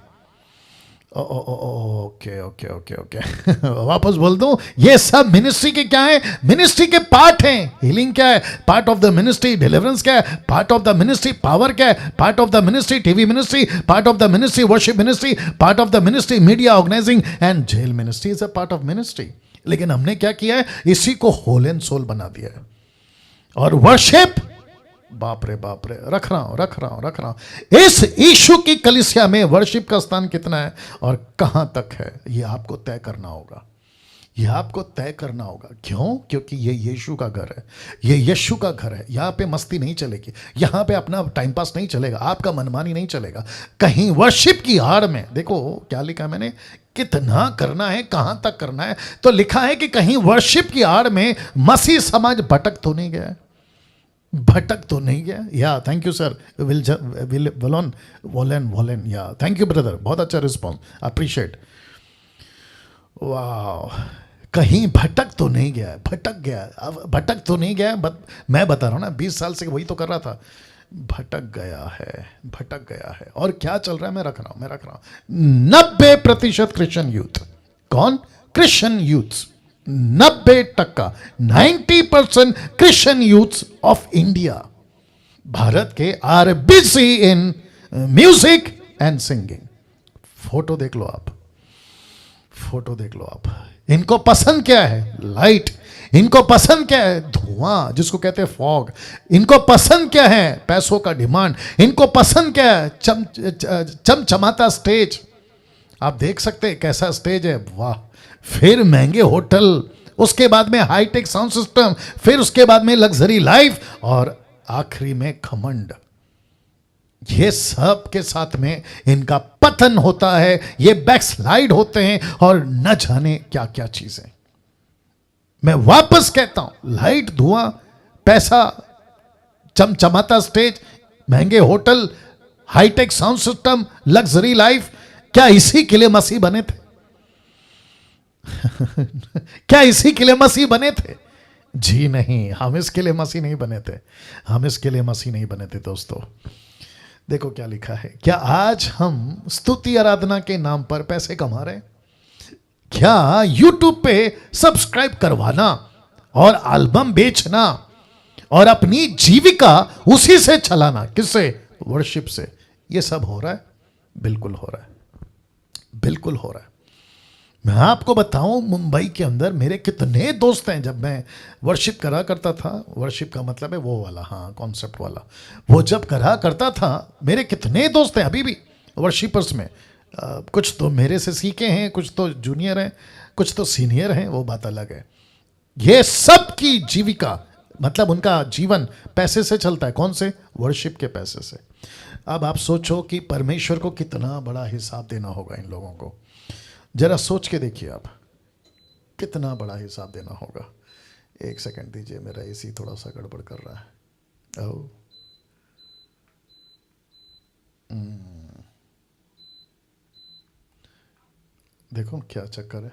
ओके ओके ओके ओके वापस बोल दूं, ये सब मिनिस्ट्री के क्या है? मिनिस्ट्री के पार्ट हैं। हीलिंग क्या है? Part of the ministry. Deliverance क्या है? Part of the ministry. Power क्या है? Part of the ministry. TV ministry, part of the ministry. Worship ministry, part of the ministry. Media, organising and jail ministry is a part of ministry. लेकिन हमने क्या किया है? इसी को whole and soul बना दिया है। और वर्शिप, बाप रे बाप रे, रख रहा हूं। इस यीशु की कलीसिया में वर्शिप का स्थान कितना है और कहां तक है, यह आपको तय करना होगा। यह आपको तय करना होगा। क्यों? क्योंकि ये यीशु का घर है, ये यीशु का घर है। यहां पे मस्ती नहीं चलेगी, यहां पे अपना टाइम पास नहीं चलेगा, आपका मनमानी नहीं चलेगा। कहीं वर्शिप की आड़ में, देखो क्या लिखा मैंने, कितना करना है, कहां तक करना है। तो लिखा है कि कहीं वर्शिप की आड़ में मसीह समाज भटक तो नहीं गया? भटक तो नहीं गया? या थैंक यू सर, वॉलन या थैंक यू ब्रदर, बहुत अच्छा रिस्पॉन्स, अप्रिशिएट। वाह, कहीं भटक तो नहीं गया? भटक गया, अब भटक तो नहीं गया, मैं बता रहा हूं ना, 20 साल से वही तो कर रहा था। भटक गया है, भटक गया है। और क्या चल रहा है? मैं रख रहा हूं 90% क्रिश्चियन यूथ। कौन? Christian youth 90%, 90% Christian youth of India, Bharat के, are busy in music and singing. Photo देख लो आप, फोटो देख लो आप। इनको पसंद क्या है? लाइट। इनको पसंद क्या है? धुआं, जिसको कहते हैं फॉग। इनको पसंद क्या है? पैसों का डिमांड। इनको पसंद क्या है? चमचमाता स्टेज। आप देख सकते हैं कैसा स्टेज है, वाह। फिर महंगे होटल, उसके बाद में हाईटेक साउंड सिस्टम, फिर उसके बाद में लग्जरी लाइफ, और आखिरी में घमंड। ये सब के साथ में इनका पतन होता है, ये बैकस्लाइड होते हैं, और न जाने क्या क्या चीजें। मैं वापस कहता हूं, लाइट, धुआं, पैसा, चमचमाता स्टेज, महंगे hotel, hi-tech sound system, luxury life, क्या इसी के लिए मसीह बने थे? क्या इसी के लिए मसीह बने थे? जी नहीं, हम इसके लिए मसीह नहीं बने थे। हम इसके लिए मसीह नहीं बने थे दोस्तों। देखो क्या लिखा है। क्या आज हम स्तुति आराधना के नाम पर पैसे कमा रहे हैं? क्या यूट्यूब पे सब्सक्राइब करवाना और एल्बम बेचना और अपनी जीविका उसी से चलाना, किससे? वर्शिप से, ये सब हो रहा है? बिल्कुल हो रहा है, बिल्कुल हो रहा है। मैं आपको बताऊं, मुंबई के अंदर मेरे कितने दोस्त हैं। जब मैं वर्शिप करा करता था, वर्शिप का मतलब है वो वाला, हाँ, कॉन्सेप्ट वाला, वो जब करा करता था, मेरे कितने दोस्त हैं अभी भी वर्शिपर्स में। कुछ तो मेरे से सीखे हैं, कुछ तो जूनियर हैं, कुछ तो सीनियर हैं, वो बात अलग है। ये सब की जीविका, मतलब उनका जीवन पैसे से चलता है। कौन से? वर्शिप के पैसे से। अब आप सोचो कि परमेश्वर को कितना बड़ा हिसाब देना होगा इन लोगों को। जरा सोच के देखिए आप, कितना बड़ा हिसाब देना होगा। एक सेकंड दीजिए, मेरा एसी थोड़ा सा गड़बड़ कर रहा है। ओ देखो क्या चक्कर है।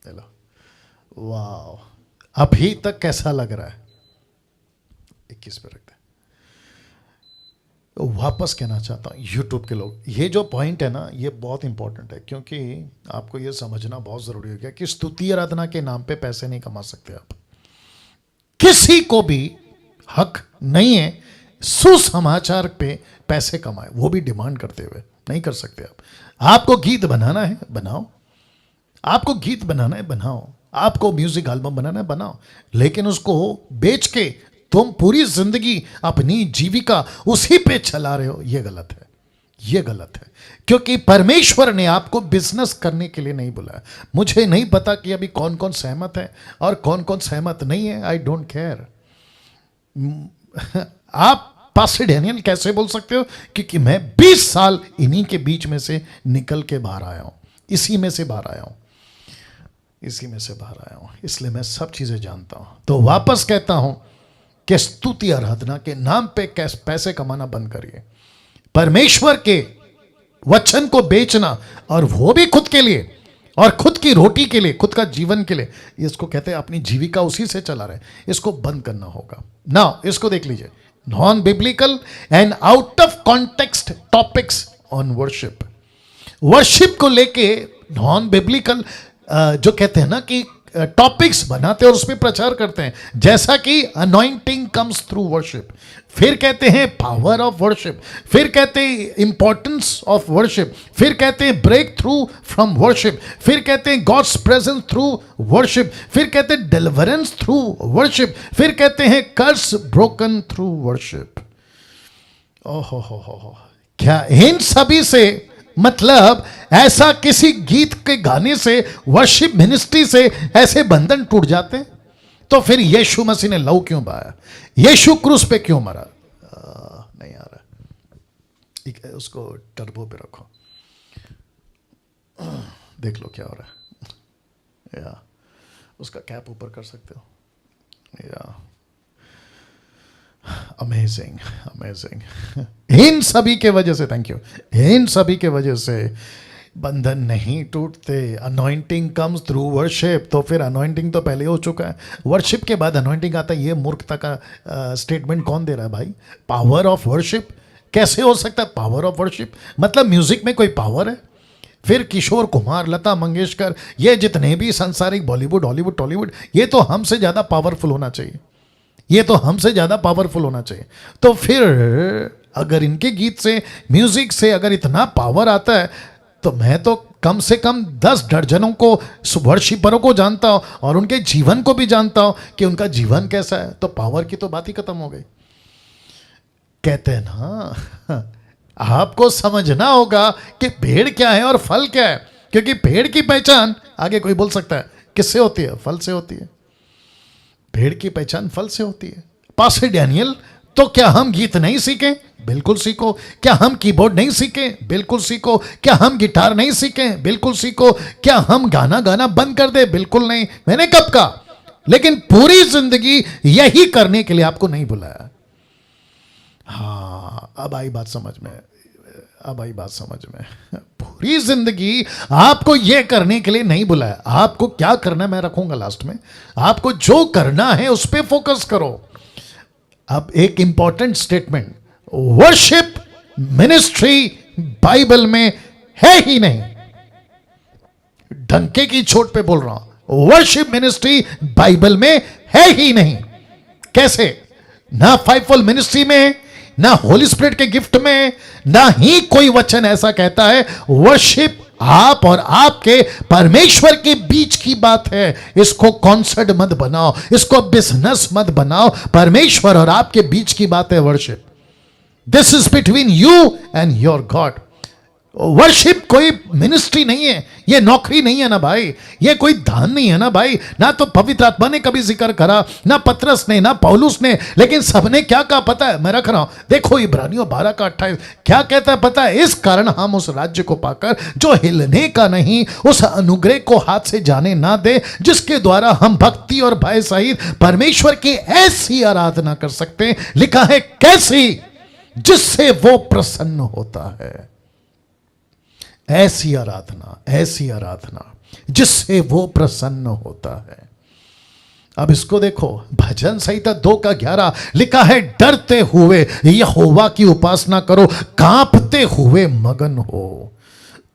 हेलो, वाह, अभी तक कैसा लग रहा है? 21 पे रखते हैं। वापस कहना चाहता हूँ यूट्यूब के लोग, ये जो पॉइंट है ना, ये बहुत इंपॉर्टेंट है, क्योंकि आपको ये समझना बहुत ज़रूरी हो गया कि स्तुति आराधना के नाम पे पैसे नहीं कमा सकते आप। किसी को भी हक नहीं है सुसमाचार पे पैसे कमाए, वो भी डिमांड करते हुए। नहीं कर सकते आप। आपको गीत बनाना है, बनाओ। आपको गीत बनाना है, बनाओ। आपको म्यूजिक एल्बम बनाना है, बनाओ। लेकिन उसको बेच के तुम पूरी जिंदगी अपनी जीविका उसी पे चला रहे हो, ये गलत है, ये गलत है, क्योंकि परमेश्वर ने आपको बिजनेस करने के लिए नहीं बुलाया। मुझे नहीं पता कि अभी कौन कौन सहमत है और कौन कौन सहमत नहीं है, आई डोंट केयर। आप पास्टर डैनियल कैसे बोल सकते हो? क्योंकि मैं 20 साल इन्हीं के बीच में से निकल के बाहर आया हूं, इसी में से बाहर आया हूं, इसी में से बाहर आया हूं, इसलिए मैं सब चीजें जानता हूं। तो वापस कहता हूं कि स्तुति आराधना के नाम पे कैसे पैसे कमाना बंद करिए। परमेश्वर के वचन को बेचना, और वो भी खुद के लिए और खुद की रोटी के लिए, खुद का जीवन के लिए, इसको कहते हैं अपनी जीविका उसी से चला रहे, इसको बंद करना होगा ना। इसको देख लीजिए, non biblical and out of context topics on worship. Worship को लेके नॉन बिब्लिकल जो कहते हैं ना कि टॉपिक्स बनाते हैं और उस पर प्रचार करते हैं, जैसा कि अनॉइंटिंग कम्स थ्रू वर्शिप, फिर कहते हैं पावर ऑफ वर्शिप, फिर कहते हैं इंपॉर्टेंस ऑफ वर्शिप, फिर कहते हैं ब्रेक थ्रू फ्रॉम वर्शिप, फिर कहते हैं गॉड्स प्रेजेंस थ्रू वर्शिप, फिर कहते हैं डिलीवरेंस थ्रू वर्शिप, फिर कहते हैं कर्स ब्रोकन थ्रू वर्शिप। ओहो हो, क्या इन सभी से मतलब ऐसा किसी गीत के गाने से, वर्शिप मिनिस्ट्री से ऐसे बंधन टूट जाते हैं? तो फिर यीशु मसीह ने लहू क्यों बहाया? यीशु क्रूस पे क्यों मरा? नहीं आ रहा, उसको टर्बो पे रखो, देख लो क्या हो रहा है। या उसका कैप ऊपर कर सकते हो। या अमेजिंग अमेजिंग। इन सभी के वजह से, थैंक यू, इन सभी के वजह से बंधन नहीं टूटते। अनॉइंटिंग कम्स थ्रू वर्शिप, तो फिर अनॉइंटिंग तो पहले हो चुका है, वर्शिप के बाद अनॉइंटिंग आता है। ये मूर्खता का स्टेटमेंट कौन दे रहा है भाई? पावर ऑफ वर्शिप कैसे हो सकता है? पावर ऑफ वर्शिप मतलब म्यूजिक में कोई पावर है? फिर किशोर कुमार, लता मंगेशकर, ये जितने भी सांसारिक बॉलीवुड, हॉलीवुड, टॉलीवुड, ये तो हमसे ज़्यादा पावरफुल होना चाहिए, ये तो हमसे ज़्यादा पावरफुल होना चाहिए। तो फिर अगर इनके गीत से, म्यूजिक से अगर इतना पावर आता है, तो मैं तो कम से कम 10 दर्जनों को वर्शिपरों को जानता हूं और उनके जीवन को भी जानता हूं कि उनका जीवन कैसा है। तो पावर की तो बात ही खत्म हो गई। कहते हैं ना, आपको समझना होगा कि पेड़ क्या है और फल क्या है, क्योंकि पेड़ की पहचान, आगे कोई बोल सकता है, किससे होती है? फल से होती है। पेड़ की पहचान फल से होती है। पास्टर डैनियल, तो क्या हम गीत नहीं सीखें? बिल्कुल सीखो। क्या हम कीबोर्ड नहीं सीखें? बिल्कुल सीखो। क्या हम गिटार नहीं सीखें? बिल्कुल सीखो। क्या हम गाना बंद कर दे? बिल्कुल नहीं। मैंने कब कहा? लेकिन पूरी जिंदगी यही करने के लिए आपको नहीं बुलाया। हाँ, अब आई बात समझ में, अब आई बात समझ में। पूरी जिंदगी आपको यह करने के लिए नहीं बुलाया। आपको क्या करना मैं रखूंगा लास्ट में। आपको जो करना है उस पर फोकस करो। अब एक important statement, worship ministry Bible में है ही नहीं। डंके की चोट पे बोल रहा हूं, वर्शिप मिनिस्ट्री बाइबल में है ही नहीं। कैसे? ना फाइवफोल्ड मिनिस्ट्री में, ना होली स्पिरिट के गिफ्ट में, ना ही कोई वचन ऐसा कहता है। वर्शिप आप और आपके परमेश्वर के बीच की बात है। इसको कॉन्सर्ट मत बनाओ, इसको बिजनेस मत बनाओ। परमेश्वर और आपके बीच की बात है worship. This is between you and your God. Worship कोई मिनिस्ट्री नहीं है, ये नौकरी नहीं है ना भाई, ये कोई दान नहीं है ना भाई। ना तो पवित्र आत्मा ने कभी जिक्र करा, ना पतरस ने, ना पौलुस ने, लेकिन सबने क्या कहा पता है? मैं रख रहा हूं, देखो इब्रानियों 12:28 क्या कहता है पता है? इस कारण हम उस राज्य को पाकर जो हिलने का नहीं, उस अनुग्रह को हाथ से जाने ना दे, जिसके द्वारा हम भक्ति और भय सहित परमेश्वर की ऐसी आराधना कर सकते हैं। लिखा है कैसी? जिससे वो प्रसन्न होता है। ऐसी आराधना जिससे वो प्रसन्न होता है। अब इसको देखो, भजन संहिता 2:11 लिखा है, डरते हुए यहोवा की उपासना करो, कांपते हुए मगन हो।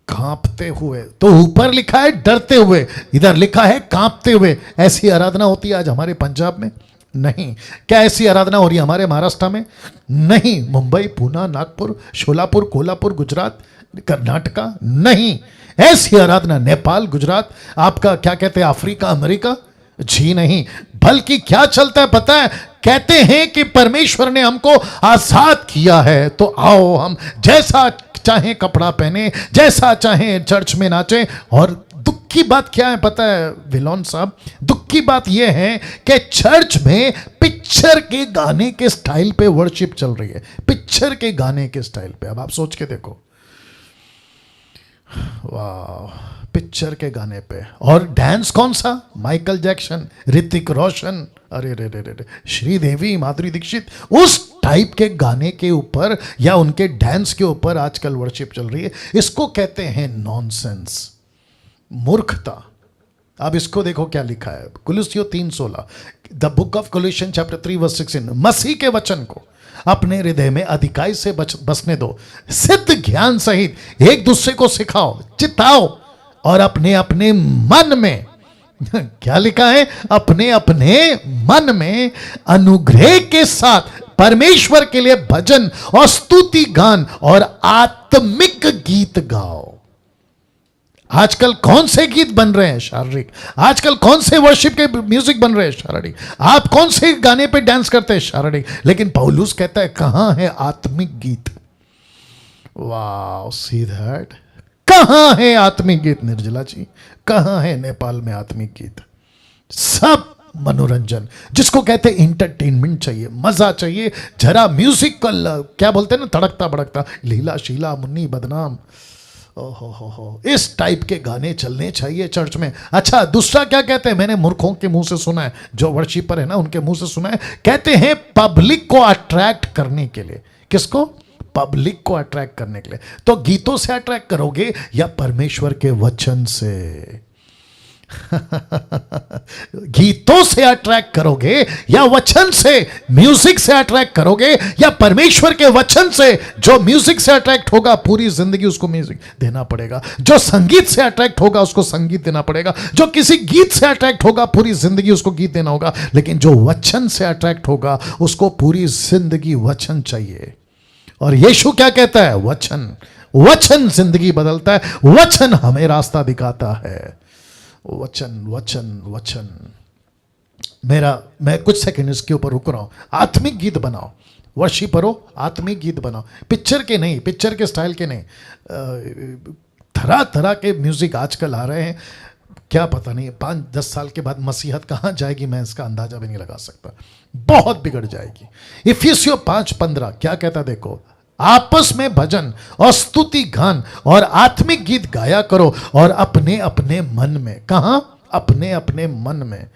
कांपते हुए, तो ऊपर लिखा है डरते हुए, इधर लिखा है कांपते हुए। ऐसी आराधना होती है आज हमारे पंजाब में? नहीं। क्या ऐसी आराधना हो रही है हमारे महाराष्ट्र में? नहीं। मुंबई, पुणे, नागपुर, शोलापुर, कोल्हापुर, गुजरात, कर्नाटका? नहीं। ऐसी आराधना नेपाल, गुजरात, आपका क्या कहते हैं, अफ्रीका, अमेरिका? जी नहीं। बल्कि क्या चलता है पता है? कहते हैं कि परमेश्वर ने हमको आजाद किया है, तो आओ हम जैसा चाहे कपड़ा पहने, जैसा चाहे चर्च में नाचे। और दुख की बात क्या है पता है विलोन साहब? दुख की बात यह है कि चर्च में पिक्चर के गाने के स्टाइल पे वर्शिप चल रही है, पिक्चर के गाने के स्टाइल पे। अब आप सोच के देखो, वाह, पिक्चर के गाने पे। और डांस कौन सा? माइकल जैक्सन, ऋतिक रोशन, अरे रे रे रे, श्रीदेवी, माधुरी दीक्षित, उस टाइप के गाने के ऊपर या उनके डांस के ऊपर आजकल वर्शिप चल रही है। इसको कहते हैं नॉनसेंस, मूर्खता। अब इसको देखो क्या लिखा है, कुलुस्सियों 3:16, द बुक ऑफ कोलोसियंस चैप्टर 3:16, मसीह के वचन को अपने हृदय में अधिकाई से बसने दो, सिद्ध ज्ञान सहित एक दूसरे को सिखाओ, चिताओ, और अपने अपने मन में क्या लिखा है? अपने अपने मन में अनुग्रह के साथ परमेश्वर के लिए भजन और स्तुति गान और आत्मिक गीत गाओ। आजकल कौन से गीत बन रहे हैं शारीरिक? आजकल कौन से वर्शिप के म्यूजिक बन रहे हैं शारीरिक? आप कौन से गाने पे डांस करते हैं शारीरिक? लेकिन पौलुस कहता है कहां है आत्मिक गीत? वाह, सी दैट। कहां है आत्मिक गीत निर्जला जी? कहां है नेपाल में आत्मिक गीत? सब मनोरंजन, जिसको कहते हैं इंटरटेनमेंट चाहिए, मजा चाहिए, जरा म्यूजिक का क्या बोलते हैं ना, तड़कता भड़कता, लीला शीला मुन्नी बदनाम, हो, इस टाइप के गाने चलने चाहिए चर्च में। अच्छा, दूसरा क्या कहते हैं? मैंने मूर्खों के मुंह से सुना है, जो वर्शिपर है ना उनके मुंह से सुना है, कहते हैं पब्लिक को अट्रैक्ट करने के लिए। किसको? पब्लिक को अट्रैक्ट करने के लिए। तो गीतों से अट्रैक्ट करोगे या परमेश्वर के वचन से? गीतों से अट्रैक्ट करोगे या वचन से? म्यूजिक से अट्रैक्ट करोगे या परमेश्वर के वचन से? जो म्यूजिक से अट्रैक्ट होगा पूरी जिंदगी उसको म्यूजिक देना पड़ेगा, जो संगीत से अट्रैक्ट होगा उसको संगीत देना पड़ेगा, जो किसी गीत से अट्रैक्ट होगा पूरी जिंदगी उसको गीत देना होगा, लेकिन जो वचन से अट्रैक्ट होगा उसको पूरी जिंदगी वचन चाहिए। और यीशु क्या कहता है? वचन, वचन जिंदगी बदलता है, वचन हमें रास्ता दिखाता है। वचन वचन वचन। मैं कुछ सेकंड इसके ऊपर रुक रहा हूं। आत्मिक गीत बनाओ, वर्शिपरो, आत्मिक गीत बनाओ, पिक्चर के नहीं, पिक्चर के स्टाइल के नहीं। तरह तरह के म्यूजिक आजकल आ रहे हैं, क्या पता नहीं 5-10 साल के बाद मसीहत कहां जाएगी मैं इसका अंदाजा भी नहीं लगा सकता, बहुत बिगड़ जाएगी। इफिसियों 5:15 क्या कहता देखो, आपस में भजन और स्तुति गान और आत्मिक गीत गाया करो और अपने अपने मन में, कहां? अपने अपने मन में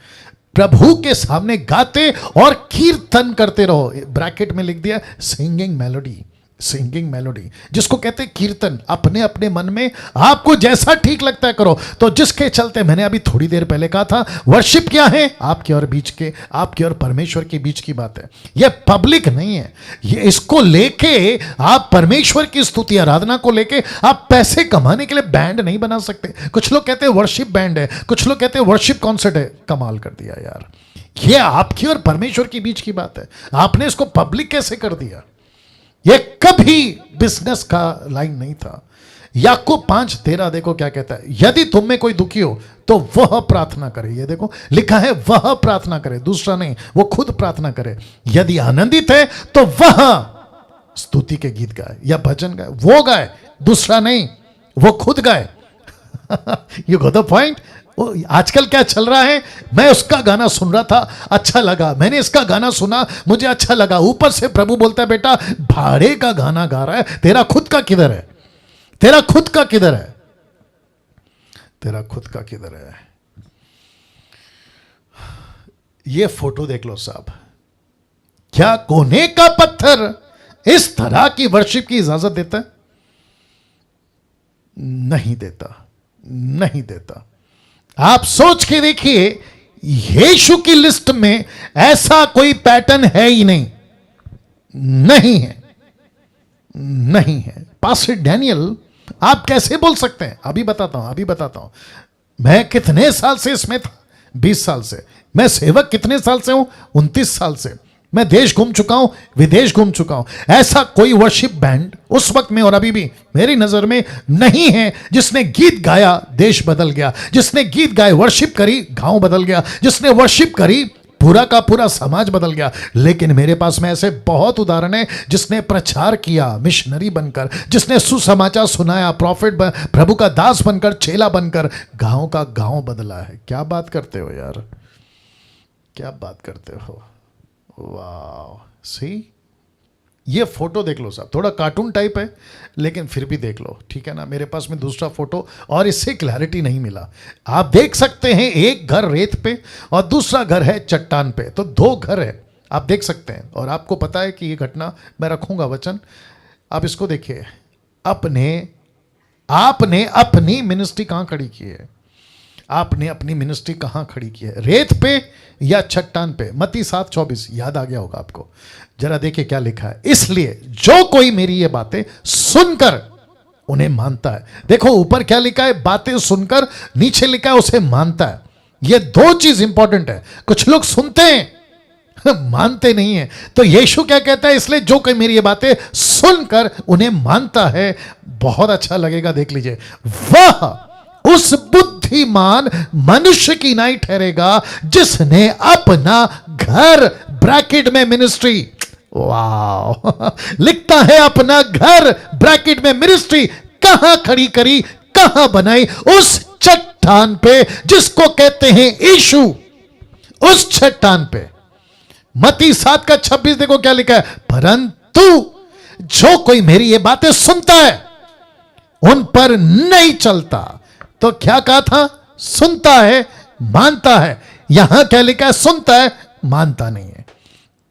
प्रभु के सामने गाते और कीर्तन करते रहो। ब्रैकेट में लिख दिया सिंगिंग मेलोडी, सिंगिंग मेलोडी, जिसको कहते हैं कीर्तन। अपने अपने मन में आपको जैसा ठीक लगता है करो। तो जिसके चलते मैंने अभी थोड़ी देर पहले कहा था, वर्शिप क्या है? आपके और बीच के, आपके और परमेश्वर के बीच की बात है, यह पब्लिक नहीं है। ये इसको लेके आप परमेश्वर की स्तुति आराधना को लेके आप पैसे कमाने के लिए बैंड नहीं बना सकते। कुछ लोग कहते हैं वर्शिप बैंड है, कुछ लोग कहते हैं वर्शिप कॉन्सर्ट है। कमाल कर दिया यार, ये आपकी और परमेश्वर के बीच की बात है, आपने इसको पब्लिक कैसे कर दिया? यह कभी बिजनेस का लाइन नहीं था। याकूब 5:13 देखो क्या कहता है, यदि तुम में कोई दुखी हो तो वह प्रार्थना करे। ये देखो लिखा है वह प्रार्थना करे, दूसरा नहीं, वो खुद प्रार्थना करे। यदि आनंदित है तो वह स्तुति के गीत गाए या भजन गाए, वो गाए, दूसरा नहीं, वो खुद गाए। You got the point. आजकल क्या चल रहा है, मैं उसका गाना सुन रहा था, अच्छा लगा, मैंने इसका गाना सुना, मुझे अच्छा लगा। ऊपर से प्रभु बोलता है बेटा भाड़े का गाना गा रहा है, तेरा खुद का किधर है? तेरा खुद का किधर है? तेरा खुद का किधर है? ये फोटो देख लो साहब, क्या कोने का पत्थर इस तरह की वर्शिप की इजाजत देता है? नहीं देता, नहीं देता। आप सोच के देखिए, यीशु की लिस्ट में ऐसा कोई पैटर्न है ही नहीं, नहीं है, नहीं है। पास्टर डैनियल आप कैसे बोल सकते हैं? अभी बताता हूं, मैं कितने साल से इसमें था, 20 साल से। मैं सेवक कितने साल से हूं? 29 साल से। मैं देश घूम चुका हूं, विदेश घूम चुका हूं। ऐसा कोई वर्शिप बैंड उस वक्त में और अभी भी मेरी नजर में नहीं है जिसने गीत गाया देश बदल गया, जिसने गीत गाए वर्शिप करी गांव बदल गया, जिसने वर्शिप करी पूरा का पूरा समाज बदल गया। लेकिन मेरे पास में ऐसे बहुत उदाहरण है जिसने प्रचार किया मिशनरी बनकर, जिसने सुसमाचार सुनाया प्रॉफिट प्रभु का दास बनकर, चेला बनकर, गांव का गांव बदला है। क्या बात करते हो यार, क्या बात करते हो, वाह। सी ये फोटो देख लो साहब, थोड़ा कार्टून टाइप है लेकिन फिर भी देख लो, ठीक है ना। मेरे पास में दूसरा फोटो और इससे क्लैरिटी नहीं मिला। आप देख सकते हैं एक घर रेत पे और दूसरा घर है चट्टान पे, तो दो घर है, आप देख सकते हैं। और आपको पता है कि ये घटना, मैं रखूंगा वचन, आप इसको देखिए। आपने अपनी मिनिस्ट्री कहां खड़ी की है? आपने अपनी मिनिस्ट्री कहां खड़ी की है, रेत पे या चट्टान पे? मत्ती 7:24 याद आ गया होगा आपको। जरा देखिए क्या लिखा है, इसलिए जो कोई मेरी ये बातें सुनकर उन्हें मानता है। देखो ऊपर क्या लिखा है, बातें सुनकर, नीचे लिखा है उसे मानता है। ये दो चीज इंपॉर्टेंट है। कुछ लोग सुनते हैं मानते नहीं है। तो यीशु क्या कहता है, इसलिए जो कोई मेरी ये बातें सुनकर उन्हें मानता है, बहुत अच्छा लगेगा, देख लीजिए, वह उस बुद्धिमान मनुष्य की नहीं ठहरेगा जिसने अपना घर, ब्रैकेट में मिनिस्ट्री, वाह लिखता है अपना घर ब्रैकेट में मिनिस्ट्री, कहां खड़ी करी, कहां बनाई? उस चट्टान पे जिसको कहते हैं यीशु, उस चट्टान पे। मत्ती 7:26 देखो क्या लिखा है, परंतु जो कोई मेरी ये बातें सुनता है उन पर नहीं चलता। तो क्या कहा था, सुनता है मानता है। यहां क्या लिखा है, सुनता है मानता नहीं है,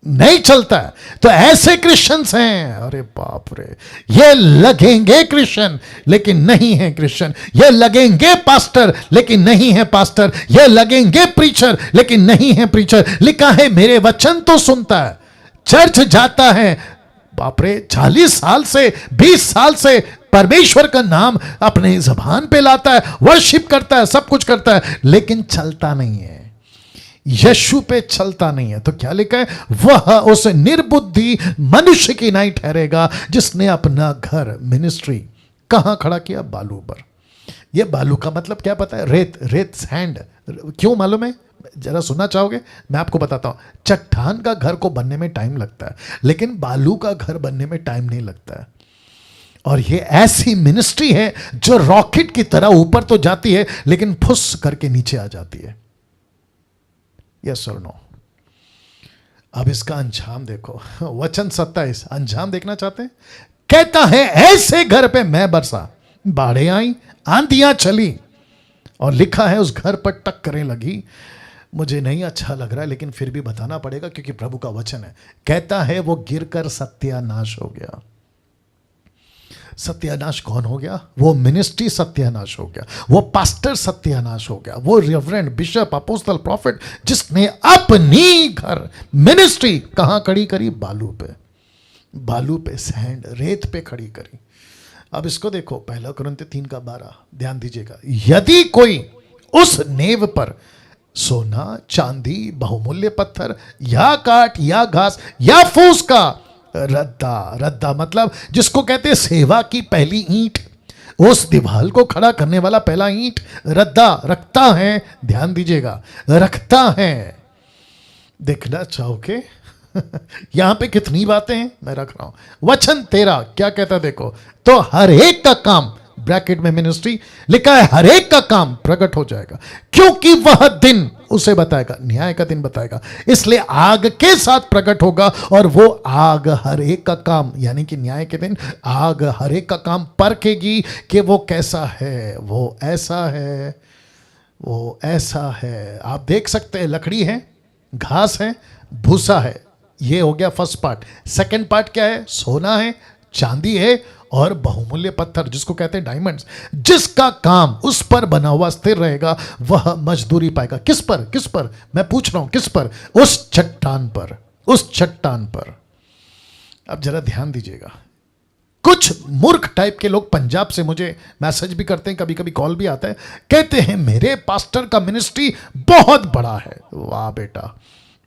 नहीं चलता है। तो ऐसे क्रिश्चियंस हैं, अरे बाप रे, ये लगेंगे क्रिश्चियन लेकिन नहीं है क्रिश्चियन, ये लगेंगे पास्टर लेकिन नहीं है पास्टर, ये लगेंगे प्रीचर लेकिन नहीं है प्रीचर। लिखा है मेरे वचन तो सुनता है, चर्च जाता है, बाप रे 40 साल से 20 साल से परमेश्वर का नाम अपने जबान पे लाता है, वर्शिप करता है, सब कुछ करता है, लेकिन चलता नहीं है, यीशु पे चलता नहीं है। तो क्या लिखा है, वह उस निर्बुद्धि मनुष्य की नहीं ठहरेगा जिसने अपना घर, मिनिस्ट्री कहां खड़ा किया, बालू पर। यह बालू का मतलब क्या पता है, रेत सैंड। क्यों मालूम है, जरा सुनना चाहोगे? मैं आपको बताता हूं। चट्टान का घर को बनने में टाइम लगता है लेकिन बालू का घर बनने में टाइम नहीं लगता है। और ये ऐसी मिनिस्ट्री है जो रॉकेट की तरह ऊपर तो जाती है लेकिन फुस करके नीचे आ जाती है। यस और नो? अब इसका अंजाम देखो, वचन 27, अंजाम देखना चाहते हैं? कहता है ऐसे घर पे मैं बरसा, बाढ़ें आई, आंधियां चली, और लिखा है उस घर पर टक्करें लगी। मुझे नहीं अच्छा लग रहा है लेकिन फिर भी बताना पड़ेगा क्योंकि प्रभु का वचन है। कहता है वो गिरकर सत्यानाश हो गया। सत्यानाश कौन हो गया? वो मिनिस्ट्री सत्यानाश हो गया, वो पास्टर सत्यानाश हो गया, वो रेवरेंड, बिशप, अपोस्टल, प्रॉफिट जिसने अपनी घर, मिनिस्ट्री कहां खड़ी करी, बालू पे सैंड, रेत पे खड़ी करी। अब इसको देखो, 1 कुरिन्थियों 3:12 ध्यान दीजिएगा। यदि कोई उस नेव पर सोना, चांदी, बहुमूल्य पत्थर या काठ या घास या फूस का रद्दा मतलब जिसको कहते हैं सेवा की पहली ईंट, उस दीवार को खड़ा करने वाला पहला ईंट रद्दा रखता है, ध्यान दीजिएगा, रखता है। देखना चाहोगे यहां पे कितनी बातें हैं, मैं रख रहा हूं। वचन 13 क्या कहता है देखो, तो हर एक का काम, ब्रैकेट में मिनिस्ट्री लिखा है, हर एक का काम प्रकट हो जाएगा क्योंकि वह दिन उसे बताएगा, न्याय का दिन बताएगा, इसलिए आग के साथ प्रकट होगा। और वो आग हर एक का काम, यानी कि न्याय के दिन आग हर एक का काम परखेगी कि वो कैसा है, वो ऐसा है, वो ऐसा है। आप देख सकते हैं लकड़ी है, घास है, भूसा है, ये हो गया फर्स्ट पार्ट। सेकंड पार्ट क्या है, सोना है, चांदी है और बहुमूल्य पत्थर जिसको कहते हैं डायमंड्स। जिसका काम उस पर बना हुआ स्थिर रहेगा वह मजदूरी पाएगा। किस पर मैं पूछ रहा हूं, किस पर? उस चट्टान पर, उस चट्टान पर। अब जरा ध्यान दीजिएगा, कुछ मूर्ख टाइप के लोग पंजाब से मुझे मैसेज भी करते हैं, कभी कभी कॉल भी आता है, कहते हैं मेरे पास्टर का मिनिस्ट्री बहुत बड़ा है। वाह बेटा,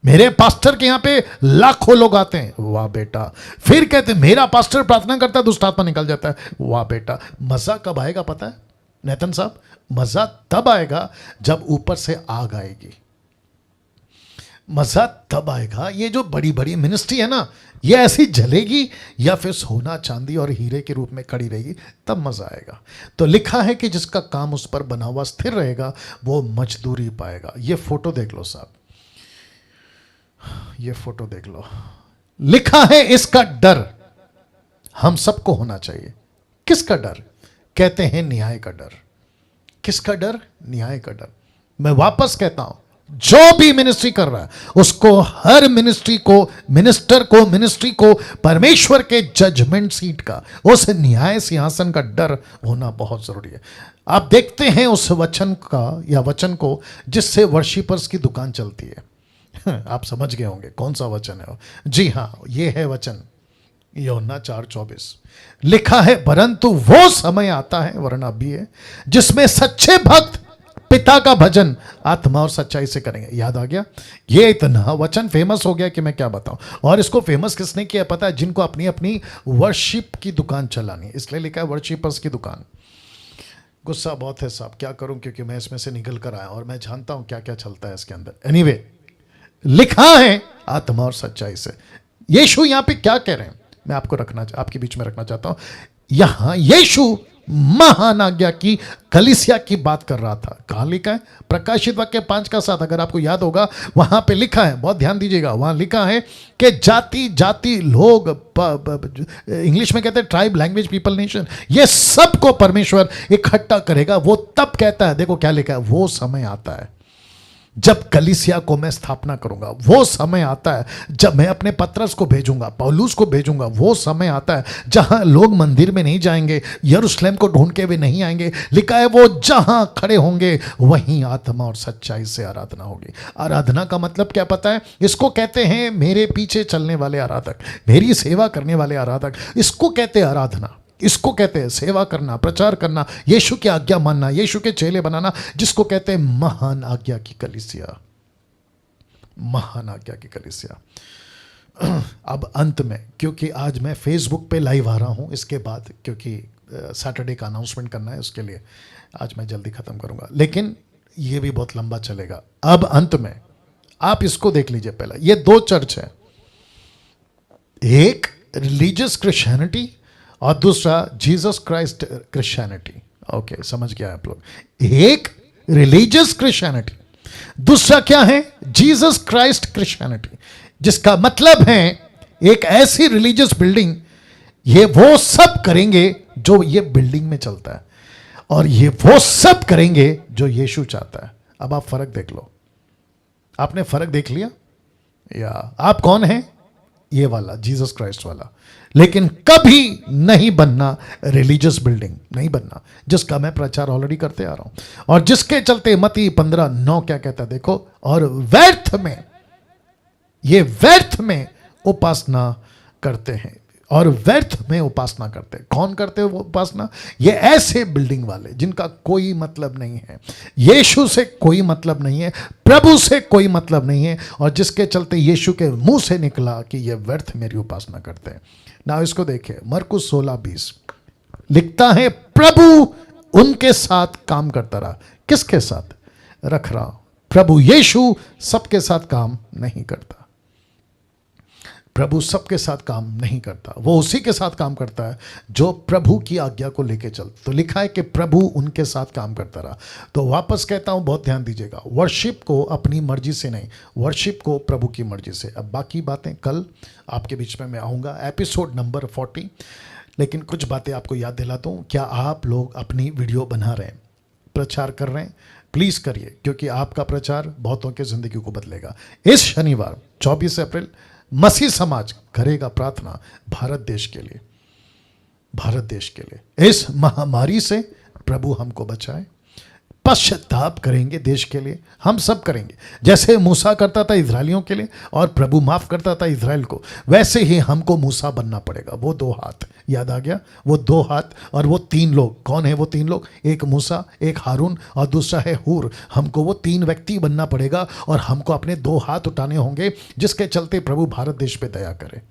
मेरे पास्टर के यहां पे लाखों लोग आते हैं। वाह बेटा। फिर कहते हैं मेरा पास्टर प्रार्थना करता है दुष्ट आत्मा निकल जाता है। वाह बेटा। मजा कब आएगा पता है नेतन साहब? मजा तब आएगा जब ऊपर से आग आएगी, मजा तब आएगा, ये जो बड़ी बड़ी मिनिस्ट्री है ना, ये ऐसी जलेगी या फिर सोना चांदी और हीरे के रूप में खड़ी रहेगी, तब मजा आएगा। तो लिखा है कि जिसका काम उस पर बना हुआ स्थिर रहेगा वो मजदूरी पाएगा। ये फोटो देख लो साहब, ये फोटो देख लो, लिखा है इसका डर हम सबको होना चाहिए। किसका डर? कहते हैं न्याय का डर। किसका डर? न्याय का डर। मैं वापस कहता हूं, जो भी मिनिस्ट्री कर रहा है उसको, हर मिनिस्ट्री को, मिनिस्टर को, मिनिस्ट्री को परमेश्वर के जजमेंट सीट का, उस न्याय सिंहासन का डर होना बहुत जरूरी है। आप देखते हैं उस वचन का या वचन को जिससे वर्शिपर्स की दुकान चलती है। आप समझ गए होंगे कौन सा वचन है वो। जी हां, ये है वचन यूहन्ना 4:24। लिखा है, परंतु वो समय आता है, वरना भी है, जिसमें सच्चे भक्त पिता का भजन आत्मा और सच्चाई से करेंगे। याद आ गया? ये इतना वचन फेमस हो गया कि मैं क्या बताऊं। और इसको फेमस किसने किया पता है? जिनको अपनी अपनी वर्शिप की दुकान चलानी, इसलिए लिखा है वर्शिपर्स की दुकान। गुस्सा बहुत है साहब, क्या करूं, क्योंकि मैं इसमें से निकल कर आया और मैं जानता हूं क्या क्या चलता है इसके अंदर। एनीवे, लिखा है आत्मा और सच्चाई से। यीशु यहां पे क्या कह रहे हैं, मैं आपके बीच में रखना चाहता हूं। यहां यीशु महान आज्ञा की कलीसिया की बात कर रहा था। कहां लिखा है? प्रकाशित वाक्य 5:7। अगर आपको याद होगा वहां पे लिखा है, बहुत ध्यान दीजिएगा, वहां लिखा है कि जाति जाति लोग, इंग्लिश में कहते हैं ट्राइब, लैंग्वेज, पीपल, नेशन, ये सबको परमेश्वर इकट्ठा करेगा। वो तब कहता है, देखो क्या लिखा है, वो समय आता है जब कलीसिया को मैं स्थापना करूंगा। वो समय आता है जब मैं अपने पत्रस को भेजूंगा, पौलुस को भेजूंगा। वो समय आता है जहां लोग मंदिर में नहीं जाएंगे, यरूशलेम को ढूंढ के भी नहीं आएंगे। लिखा है वो जहां खड़े होंगे वहीं आत्मा और सच्चाई से आराधना होगी। आराधना का मतलब क्या पता है? इसको कहते हैं मेरे पीछे चलने वाले आराधक, मेरी सेवा करने वाले आराधक, इसको कहते हैं आराधना। इसको कहते हैं सेवा करना, प्रचार करना, यीशु की आज्ञा मानना, यीशु के चेले बनाना, जिसको कहते हैं महान आज्ञा की कलीसिया। महान आज्ञा की कलीसिया। अब अंत में, क्योंकि आज मैं फेसबुक पे लाइव आ रहा हूं इसके बाद, क्योंकि सैटरडे का अनाउंसमेंट करना है, उसके लिए आज मैं जल्दी खत्म करूंगा, लेकिन ये भी बहुत लंबा चलेगा। अब अंत में आप इसको देख लीजिए। पहला, ये दो चर्च है, एक रिलीजियस क्रिश्चियनिटी और दूसरा जीसस क्राइस्ट क्रिश्चियनिटी। ओके, समझ गया आप लोग? एक रिलीजियस क्रिश्चियनिटी, दूसरा क्या है? जीसस क्राइस्ट क्रिश्चियनिटी, जिसका मतलब है एक ऐसी रिलीजियस बिल्डिंग, ये वो सब करेंगे जो ये बिल्डिंग में चलता है, और ये वो सब करेंगे जो यीशु चाहता है। अब आप फर्क देख लो। आपने फर्क देख लिया? या आप कौन हैं? ये वाला, जीसस क्राइस्ट वाला। लेकिन कभी नहीं बनना रिलीजियस बिल्डिंग, नहीं बनना, जिसका मैं प्रचार ऑलरेडी करते आ रहा हूं, और जिसके चलते मत्ती 15:9 क्या कहता है देखो, और व्यर्थ में, ये व्यर्थ में उपासना करते हैं, और व्यर्थ में उपासना करते हैं। कौन करते हैं वो उपासना? ये ऐसे बिल्डिंग वाले जिनका कोई मतलब नहीं है, यीशु से कोई मतलब नहीं है, प्रभु से कोई मतलब नहीं है, और जिसके चलते यीशु के मुंह से निकला कि ये व्यर्थ मेरी उपासना करते हैं। ना इसको देखिए, मरकुस 16:20 लिखता है, प्रभु उनके साथ काम करता रहा। किसके साथ? रख रहा, प्रभु यीशु सबके साथ काम नहीं करता। प्रभु सबके साथ काम नहीं करता, वो उसी के साथ काम करता है जो प्रभु की आज्ञा को लेके चल। तो लिखा है कि प्रभु उनके साथ काम करता रहा। तो वापस कहता हूं, बहुत ध्यान दीजिएगा, वर्शिप को अपनी मर्जी से नहीं, वर्शिप को प्रभु की मर्जी से। अब बाकी बातें कल आपके बीच में मैं आऊँगा, एपिसोड नंबर 40। लेकिन कुछ बातें आपको याद दिलाता हूँ। क्या आप लोग अपनी वीडियो बना रहे हैं, प्रचार कर रहे हैं? प्लीज़ करिए, क्योंकि आपका प्रचार बहुतों के ज़िंदगी को बदलेगा। इस शनिवार 24 अप्रैल मसीह समाज करेगा प्रार्थना भारत देश के लिए, भारत देश के लिए। इस महामारी से प्रभु हमको बचाए। पश्चाताप करेंगे देश के लिए, हम सब करेंगे। जैसे मूसा करता था इजरायलियों के लिए और प्रभु माफ करता था इजराइल को, वैसे ही हमको मूसा बनना पड़ेगा। वो 2 हाथ, याद आ गया? वो 2 हाथ और वो 3 लोग। कौन है वो 3 लोग? एक मूसा, एक हारून और दूसरा है हूर। हमको वो 3 व्यक्ति बनना पड़ेगा और हमको अपने 2 हाथ उठाने होंगे, जिसके चलते प्रभु भारत देश पे दया करे।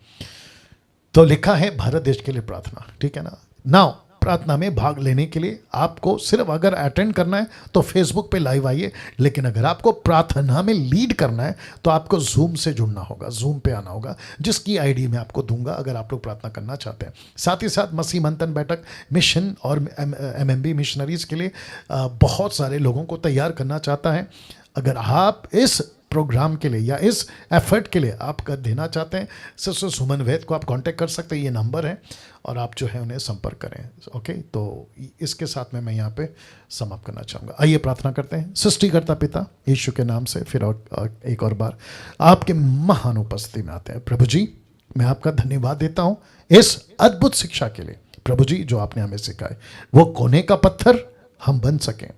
तो लिखा है भारत देश के लिए प्रार्थना, ठीक है ना? नाउ प्रार्थना में भाग लेने के लिए आपको सिर्फ अगर अटेंड करना है तो फेसबुक पे लाइव आइए, लेकिन अगर आपको प्रार्थना में लीड करना है तो आपको जूम से जुड़ना होगा, जूम पे आना होगा, जिसकी आईडी मैं आपको दूंगा अगर आप लोग प्रार्थना करना चाहते हैं। साथ ही साथ मसीह मंथन बैठक मिशन और एमएमबी मिशनरीज के लिए बहुत सारे लोगों को तैयार करना चाहता है। अगर आप इस प्रोग्राम के लिए या इस एफर्ट के लिए आप कर देना चाहते हैं, सिस्टर सुमन वैद को आप कांटेक्ट कर सकते हैं, ये नंबर है, और आप जो है उन्हें संपर्क करें। ओके, तो इसके साथ में मैं यहाँ पे समाप्त करना चाहूँगा। आइए प्रार्थना करते हैं। सृष्टिकर्ता पिता यीशु के नाम से फिर एक और बार आपके महान उपस्थिति में आते हैं। प्रभु जी, मैं आपका धन्यवाद देता हूँ इस अद्भुत शिक्षा के लिए। प्रभु जी, जो आपने हमें सिखाए वो कोने का पत्थर हम बन सकें,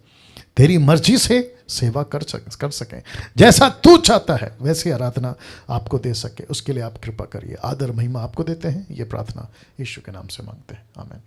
तेरी मर्जी से सेवा कर सकें, जैसा तू चाहता है वैसी आराधना आपको दे सके, उसके लिए आप कृपा करिए। आदर महिमा आपको देते हैं, ये प्रार्थना यीशु के नाम से मांगते हैं, आमीन।